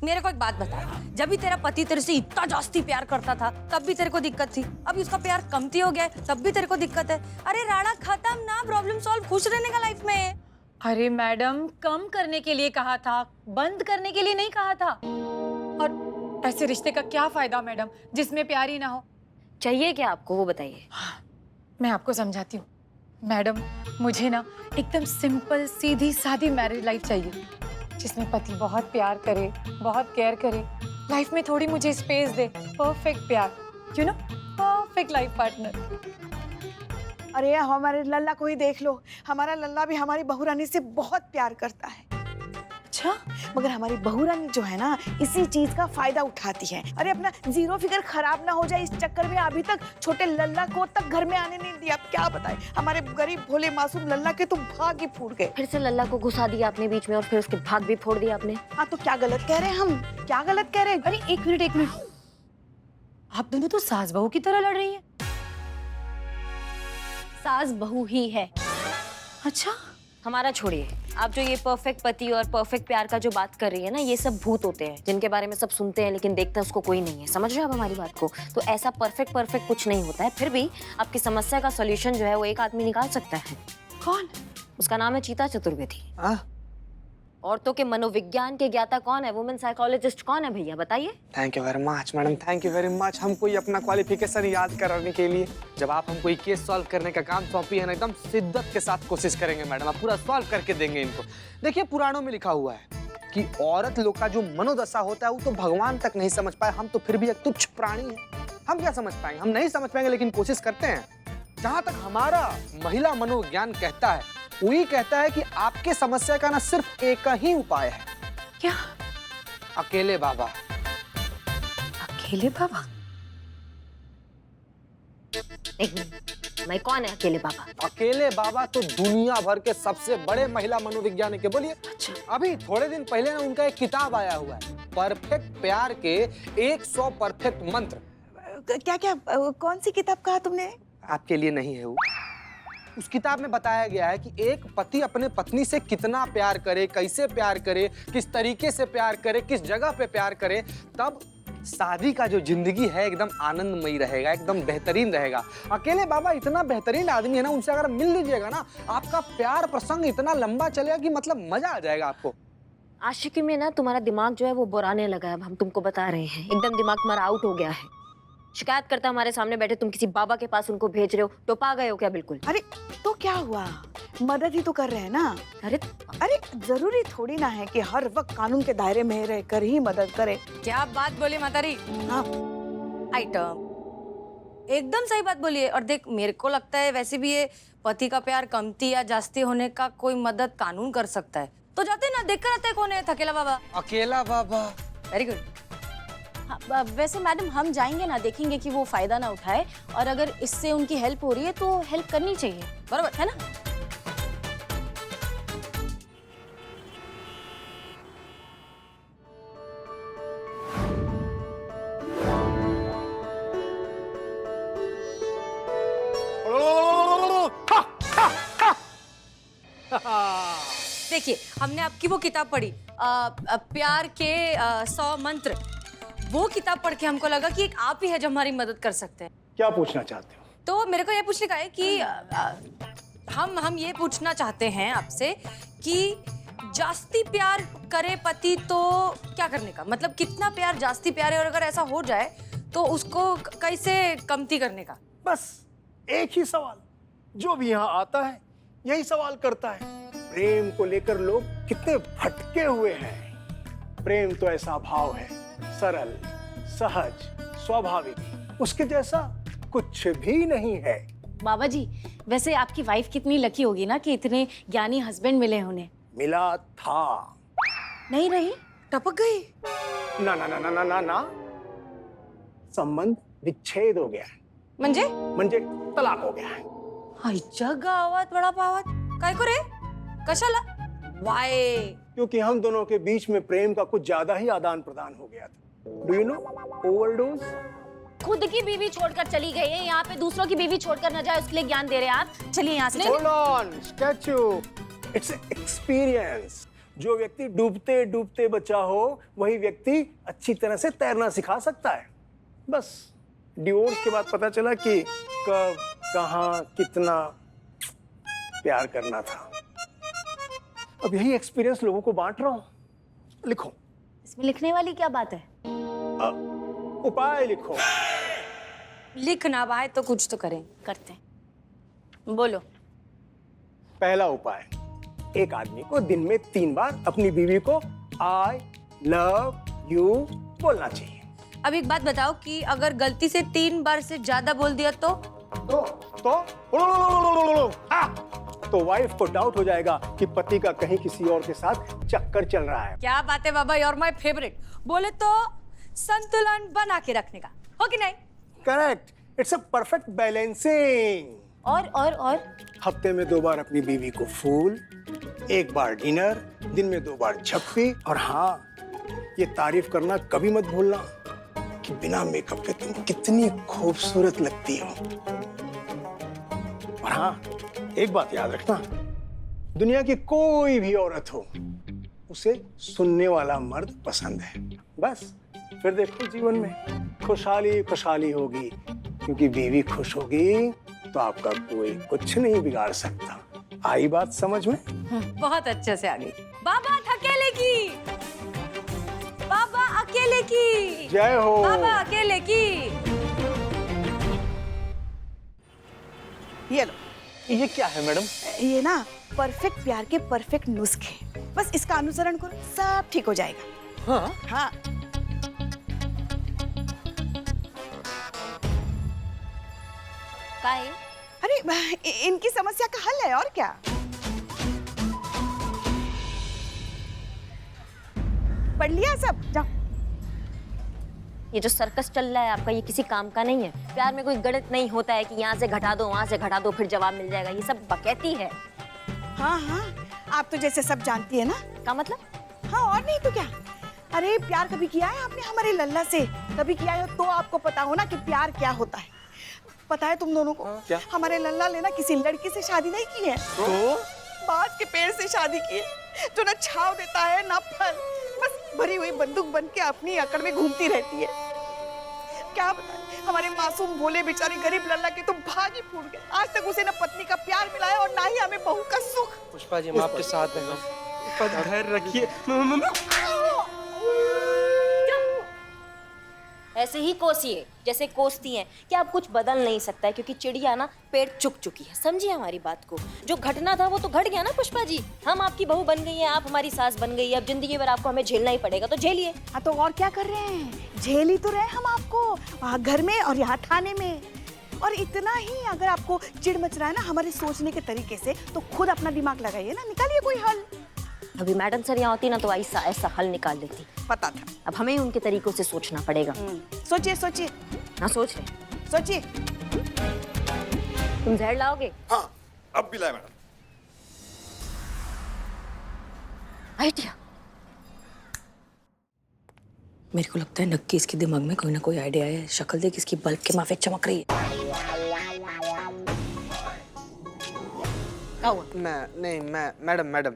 मेरे को एक बात बता, जब भी तेरा पति तेरे से इतना जास्ती प्यार करता था तब भी तेरे को दिक्कत थी, अभी उसका प्यार कमती हो गया है तब भी तेरे को दिक्कत है। अरे राणा, खत्म ना, प्रॉब्लम सॉल्व, खुश रहने का लाइफ में। अरे मैडम, कम करने के लिए कहा था, बंद करने के लिए नहीं कहा था। और ऐसे रिश्ते का क्या फायदा मैडम, जिसमें प्यार ही ना हो? चाहिए क्या आपको वो बताइए। मैं आपको समझाती हूँ मैडम, मुझे ना एकदम सिंपल सीधी सादी मैरिज लाइफ चाहिए जिसमें पति बहुत प्यार करे, बहुत केयर करे, लाइफ में थोड़ी मुझे स्पेस दे, परफेक्ट प्यार, you know, perfect life partner. अरे हमारे लल्ला को ही देख लो, हमारा लल्ला भी हमारी बहू रानी से बहुत प्यार करता है। अच्छा, मगर हमारी बहू रानी जो है ना, इसी चीज का फायदा उठाती है। अरे अपना जीरो फिगर खराब ना हो जाए इस चक्कर में अभी तक छोटे लल्ला को तक घर में आने नहीं दिया। अब क्या बताए, हमारे गरीब भोले मासूम लल्ला के तो भाग ही फूट गए। फिर से लल्ला को घुसा दिया आपने बीच में और फिर उसके भाग भी फोड़ दिया आपने। हाँ तो क्या गलत कह रहे हैं हम, क्या गलत कह रहे हैं? अरे एक मिनट, आप दोनों तो सास बहू की तरह लड़ रही हैं। सास बहू ही है। अच्छा, हमारा छोड़िए, आप जो ये परफेक्ट पति और परफेक्ट प्यार का जो बात कर रही है ना, ये सब भूत होते हैं जिनके बारे में सब सुनते हैं लेकिन देखते उसको कोई नहीं है। समझ रहे हो आप हमारी बात को? तो ऐसा परफेक्ट कुछ नहीं होता है। फिर भी आपकी समस्या का सॉल्यूशन जो है वो एक आदमी निकाल सकता है। कौन? उसका नाम है चीता चतुर्वेदी। औरतों के मनोविज्ञान के ज्ञाता कौन है? वुमेन साइकोलॉजिस्ट कौन है भैया, बताइए। Thank you very much madam, thank you very much. हमको ये अपना क्वालिफिकेशन याद कराने के लिए, जब आप हमको ये केस सॉल्व करने का काम सौंपी है ना, एकदम शिद्दत के साथ कोशिश करेंगे मैडम, आप पूरा सॉल्व करके देंगे इनको। देखिए पुराणों में लिखा हुआ है कि औरत लोग का जो मनोदशा होता है वो तो भगवान तक नहीं समझ पाए, हम तो फिर भी एक तुच्छ प्राणी हैं, हम क्या समझ पाएंगे? हम नहीं समझ पाएंगे लेकिन कोशिश करते हैं। जहां तक हमारा महिला मनोविज्ञान कहता है, वही कहता है कि आपके समस्या का ना सिर्फ एक ही उपाय है। क्या? अकेले बाबा। अकेले बाबा? एक मिनट, मैं कौन है अकेले बाबा? अकेले बाबा तो दुनिया भर के सबसे बड़े महिला मनोविज्ञानिक है। बोलिए। अच्छा। अभी थोड़े दिन पहले ना उनका एक किताब आया हुआ है, परफेक्ट प्यार के 100 परफेक्ट मंत्र। क्या क्या कौन सी किताब कहा तुमने? आपके लिए नहीं है वो। उस किताब में बताया गया है कि एक पति अपने पत्नी से कितना प्यार करे, कैसे प्यार करे, किस तरीके से प्यार करे, किस जगह पे प्यार करे, तब शादी का जो जिंदगी है एकदम आनंदमयी रहेगा, एकदम बेहतरीन रहेगा। अकेले बाबा इतना बेहतरीन आदमी है ना, उनसे अगर मिल लीजिएगा ना, आपका प्यार प्रसंग इतना लंबा चलेगा कि मतलब मजा आ जाएगा आपको। आशिकी में ना तुम्हारा दिमाग जो है वो बुराने लगा है, अब हम तुमको बता रहे हैं। एकदम दिमाग तुम्हारा आउट हो गया है। शिकायत करता हमारे सामने बैठे तुम किसी बाबा के पास उनको भेज रहे हो, तो पा गए हो क्या? बिल्कुल। अरे तो क्या हुआ, मदद ही तो कर रहे हैं ना। अरे जरूरी थोड़ी ना है कि हर वक्त कानून के दायरे में रहकर ही मदद करे। क्या बात बोली मातारी। हाँ आइटम एकदम सही बात बोली है। और देख, मेरे को लगता है वैसे भी ये पति का प्यार कमती या जास्ती होने का कोई मदद कानून कर सकता है। तो जाते ना, देख कर आते कौन है थकेला बाबा। अकेला बाबा। Very good. हाँ, वैसे मैडम हम जाएंगे ना, देखेंगे कि वो फायदा ना उठाए, और अगर इससे उनकी हेल्प हो रही है तो हेल्प करनी चाहिए, बराबर है ना? देखिए, हमने आपकी वो किताब पढ़ी, प्यार के 100 मंत्र। वो किताब पढ़ के हमको लगा कि एक आप ही है जो हमारी मदद कर सकते हैं। क्या पूछना चाहते हो? तो मेरे को ये पूछने का है कि हम ये पूछना चाहते हैं आपसे कि जास्ती प्यार करे पति तो क्या करने का, मतलब कितना प्यार जास्ती प्यार है, और अगर ऐसा हो जाए तो उसको कैसे कमती करने का। बस एक ही सवाल, जो भी यहाँ आता है यही सवाल करता है। प्रेम को लेकर लोग कितने भटके हुए हैं। प्रेम तो ऐसा भाव है, सरल, सहज, स्वाभाविक, उसके जैसा कुछ भी नहीं है। बाबा जी वैसे आपकी वाइफ कितनी लकी होगी ना कि इतने ज्ञानी हस्बैंड मिले उन्हें। मिला था, नहीं रही, टपक गई। ना ना ना ना ना ना ना, संबंध विच्छेद हो गया है। म्हणजे तलाक हो गया है। आईच्या गावात वडा पावात काय को रे, कशाला? वाय, क्योंकि हम दोनों के बीच में प्रेम का कुछ ज्यादा ही आदान प्रदान हो गया था। Do you know, overdose. खुद की बीवी छोड़कर चली गई है, यहाँ पे दूसरों की बीवी छोड़कर न जाए उसके लिए ज्ञान दे रहे हैं आप। चलिए यहाँ से। Hold on, statue, it's experience. जो व्यक्ति डूबते डूबते बचा हो, वही व्यक्ति अच्छी तरह से तैरना सिखा सकता है। बस डिवोर्स के बाद पता चला कि कब, कहाँ, कितना प्यार करना था। अब यही एक्सपीरियंस लोगों को बांट रहा हूं। लिखो। इसमें लिखने वाली क्या बात है? उपाय लिखो। लिख ना पाए तो कुछ तो करें। करते हैं, बोलो। पहला उपाय, एक आदमी को दिन में 3 बार अपनी बीवी को आई लव यू बोलना चाहिए। अब एक बात बताओ कि अगर गलती से 3 बार से ज्यादा बोल दिया तो तो वाइफ को डाउट हो जाएगा कि पति का कहीं किसी और के साथ चक्कर चल रहा है। क्या बात है बाबा, यू आर माय फेवरेट। बोले तो संतुलन बना के रखने का, हो कि नहीं? Correct, it's a perfect balancing. और हफ्ते में 2 बार अपनी बीवी को फूल, 1 बार डिनर, दिन में 2 बार झप्पी, और हाँ, ये तारीफ करना कभी मत भूलना कि बिना मेकअप के तुम कितनी खूबसूरत लगती हो। और हाँ, एक बात याद रखना, दुनिया की कोई भी औरत हो, उसे सुनने वाला मर्द पसंद है। बस फिर देखो जीवन में खुशहाली खुशहाली होगी, क्योंकि बीवी खुश होगी तो आपका कोई कुछ नहीं बिगाड़ सकता। आई बात समझ में? बहुत अच्छे से आ गई। बाबा अकेले की, बाबा अकेले की जय हो। बाबा अकेले की। ये लो, ये क्या है मैडम? ये ना परफेक्ट प्यार के परफेक्ट नुस्खे, बस इसका अनुसरण करो, सब ठीक हो जाएगा। हाँ हाँ। का है? अरे इनकी समस्या का हल है, और क्या। पढ़ लिया सब, जाओ। ये जो सर्कस चल रहा है आपका, ये किसी काम का नहीं है। प्यार में कोई गणित नहीं होता है कि यहाँ से घटा दो वहाँ से घटा दो फिर जवाब मिल जाएगा। ये सब बकैती है। हाँ हाँ, आप तो जैसे सब जानती है ना। का मतलब? हाँ, और नहीं तो क्या। अरे प्यार कभी किया है आपने हमारे लल्ला से? कभी किया है तो आपको पता हो ना कि प्यार क्या होता है। पता है तुम दोनों को? क्या? हमारे लल्ला ने ना किसी लड़की से शादी नहीं की है, तो बाज के पेड़ से शादी की है, जो ना छाव देता है ना फल, बस भरी हुई बंदूक बन के अपनी अकड़ में घूमती रहती है। क्या बताएं, हमारे मासूम भोले बेचारे गरीब लल्ला के तो भाग ही फूट गए। आज तक उसे ना पत्नी का प्यार मिला है और ना ही हमें बहू का सुख। पुष्पा जी, हम आपके साथ हैं। पर धैर्य रखिए। ऐसे ही कोसिए जैसे कोसती हैं। क्या अब कुछ बदल नहीं सकता है, क्योंकि चिड़िया ना पेड़ चुक चुकी है। समझिए हमारी बात को, जो घटना था वो तो घट गया ना पुष्पा जी। हम आपकी बहू बन गई हैं, आप हमारी सास बन गई है। अब जिंदगी भर आपको हमें झेलना ही पड़ेगा, तो झेलिए। हाँ, तो और क्या कर रहे हैं, झेल ही तो रहे हम आपको, वहाँ घर में और यहाँ थाने में। और इतना ही अगर आपको चिढ़ मच रहा है ना हमारे सोचने के तरीके से, तो खुद अपना दिमाग लगाइए ना, निकालिए कोई हल। अभी मैडम सर यहाँ होती ना तो ऐसा ऐसा हल निकाल लेती। पता था। अब हमें ही उनके तरीकों से सोचना पड़ेगा। सोचिए सोचिए। ना सोच रहे, सोचिए। तुम जहर लाओगे? हाँ, अब भी लाए मैडम। आइडिया। मेरे को लगता है नक्की इसके दिमाग में कोई ना कोई आइडिया है। शक्ल देख, इसकी बल्ब के माफिक चमक रही है। मैडम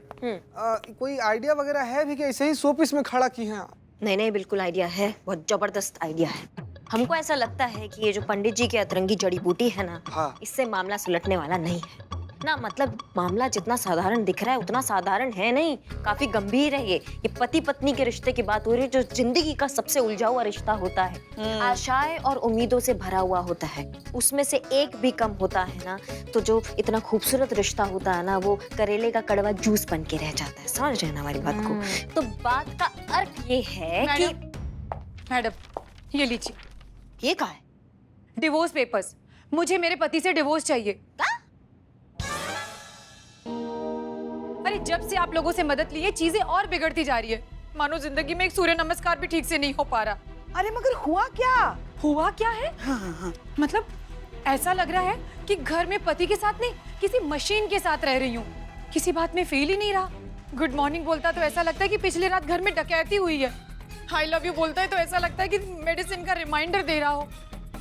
कोई आइडिया वगैरह है भी कि ऐसे ही शोपीस में खड़ा की हैं आप? नहीं, बिल्कुल आइडिया है, बहुत जबरदस्त आइडिया है। हमको ऐसा लगता है कि ये जो पंडित जी की अतरंगी जड़ी बूटी है ना, हाँ। इससे मामला सुलटने वाला नहीं है ना। मतलब मामला जितना साधारण दिख रहा है उतना साधारण है नहीं, काफी गंभीर है। ये पति पत्नी के रिश्ते की बात हो रही है, जो जिंदगी का सबसे उलझा हुआ रिश्ता होता है। आशाएं और उम्मीदों से भरा हुआ होता है। उसमें से एक भी कम होता है ना, तो जो इतना खूबसूरत रिश्ता होता है ना, वो करेले का कड़वा जूस बन के रह जाता है। समझ रहे हैं ना हमारी बात को? तो बात का अर्थ ये है कि मैडम ये लीजिए। ये क्या है? Divorce papers. मुझे मेरे पति से डिवोर्स चाहिए। अरे जब से आप लोगों से मदद ली है, चीजें और बिगड़ती जा रही है। मानो जिंदगी में एक सूर्य नमस्कार भी ठीक से नहीं हो पा रहा। अरे मगर हुआ क्या? हुआ क्या है? हाँ। मतलब ऐसा लग रहा है कि घर में पति के साथ नहीं, किसी मशीन के साथ रह रही हूँ। किसी बात में फेल ही नहीं रहा। गुड मॉर्निंग बोलता तो ऐसा लगता है कि पिछली रात घर में डकैती हुई है। आई लव यू बोलता है तो ऐसा लगता है कि मेडिसिन का रिमाइंडर दे रहा हो।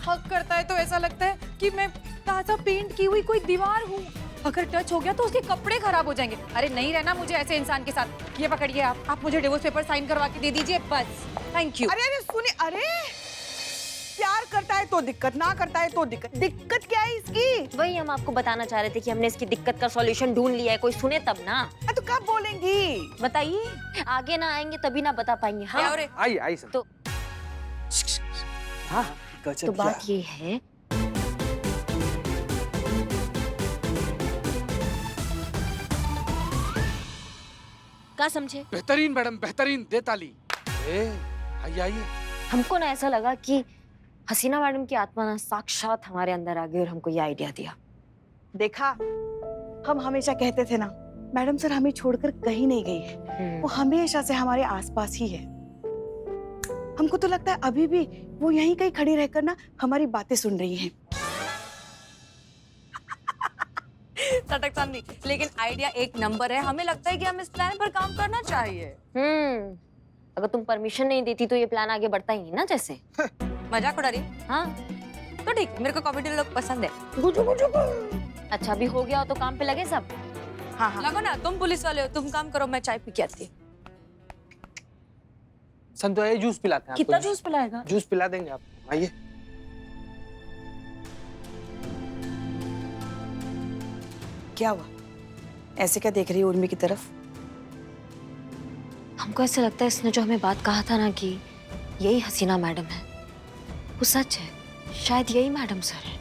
हक करता है तो ऐसा लगता है कि मैं ताजा पेंट की हुई कोई दीवार हूँ। अगर टच हो गया तो उसके कपड़े खराब हो जाएंगे। अरे नहीं रहना मुझे ऐसे इंसान के साथ। ये पकड़िए, आप मुझे डिवोर्स पेपर साइन करवा के दे दीजिए बस। Thank you. अरे सुनिए, अरे प्यार करता है तो दिक्कत, ना करता है तो दिक्कत। दिक्कत क्या है इसकी? वही हम आपको बताना चाह रहे थे कि हमने इसकी दिक्कत का सॉल्यूशन ढूंढ लिया है। कोई सुने तब ना। तो कब बोलेंगी? बताइए, आगे ना आएंगे तभी ना बता पाएंगे। हाँ आई सर। तो हाँ, तो बात ये है का समझे? बेहतरीन मैडम, बेहतरीन, दे ताली। आइए आइए। हमको ना ऐसा लगा कि हसीना मैडम की आत्मा ना साक्षात हमारे अंदर आ गई और हमको ये आइडिया दिया। देखा, हम हमेशा कहते थे ना, मैडम सर हमें छोड़कर कहीं नहीं गई है। वो हमेशा से हमारे आसपास ही है। हमको तो लगता है अभी भी वो यहीं कहीं खड़ी रहकर ना हमारी बातें सुन रही हैं। सटक चांदी, लेकिन आइडिया एक नंबर है। हमें लगता है कि हमें इस प्लान पर काम करना चाहिए। अगर तुम परमिशन नहीं देती तो ये प्लान आगे बढ़ता ही नहीं ना। जैसे मजाक उड़ा रही? हाँ तो ठीक, मेरे को कॉमेडी लोग पसंद है। अच्छा, अभी हो गया हो तो काम पे लगे सब। हाँ हाँ लगो ना, तुम पुलिस वाले हो, तुम काम करो, मैं चाय पी के आती हूँ। संतो ये जूस पिलाते हैं आपको। कितना जूस पिलाएगा? जूस पिला देंगे आप, आइए। क्या हुआ? ऐसे क्या देख रही है उर्मी की तरफ? हमको ऐसा लगता है इसने जो हमें बात कहा था ना कि यही हसीना मैडम है, वो सच है। शायद यही मैडम सर है।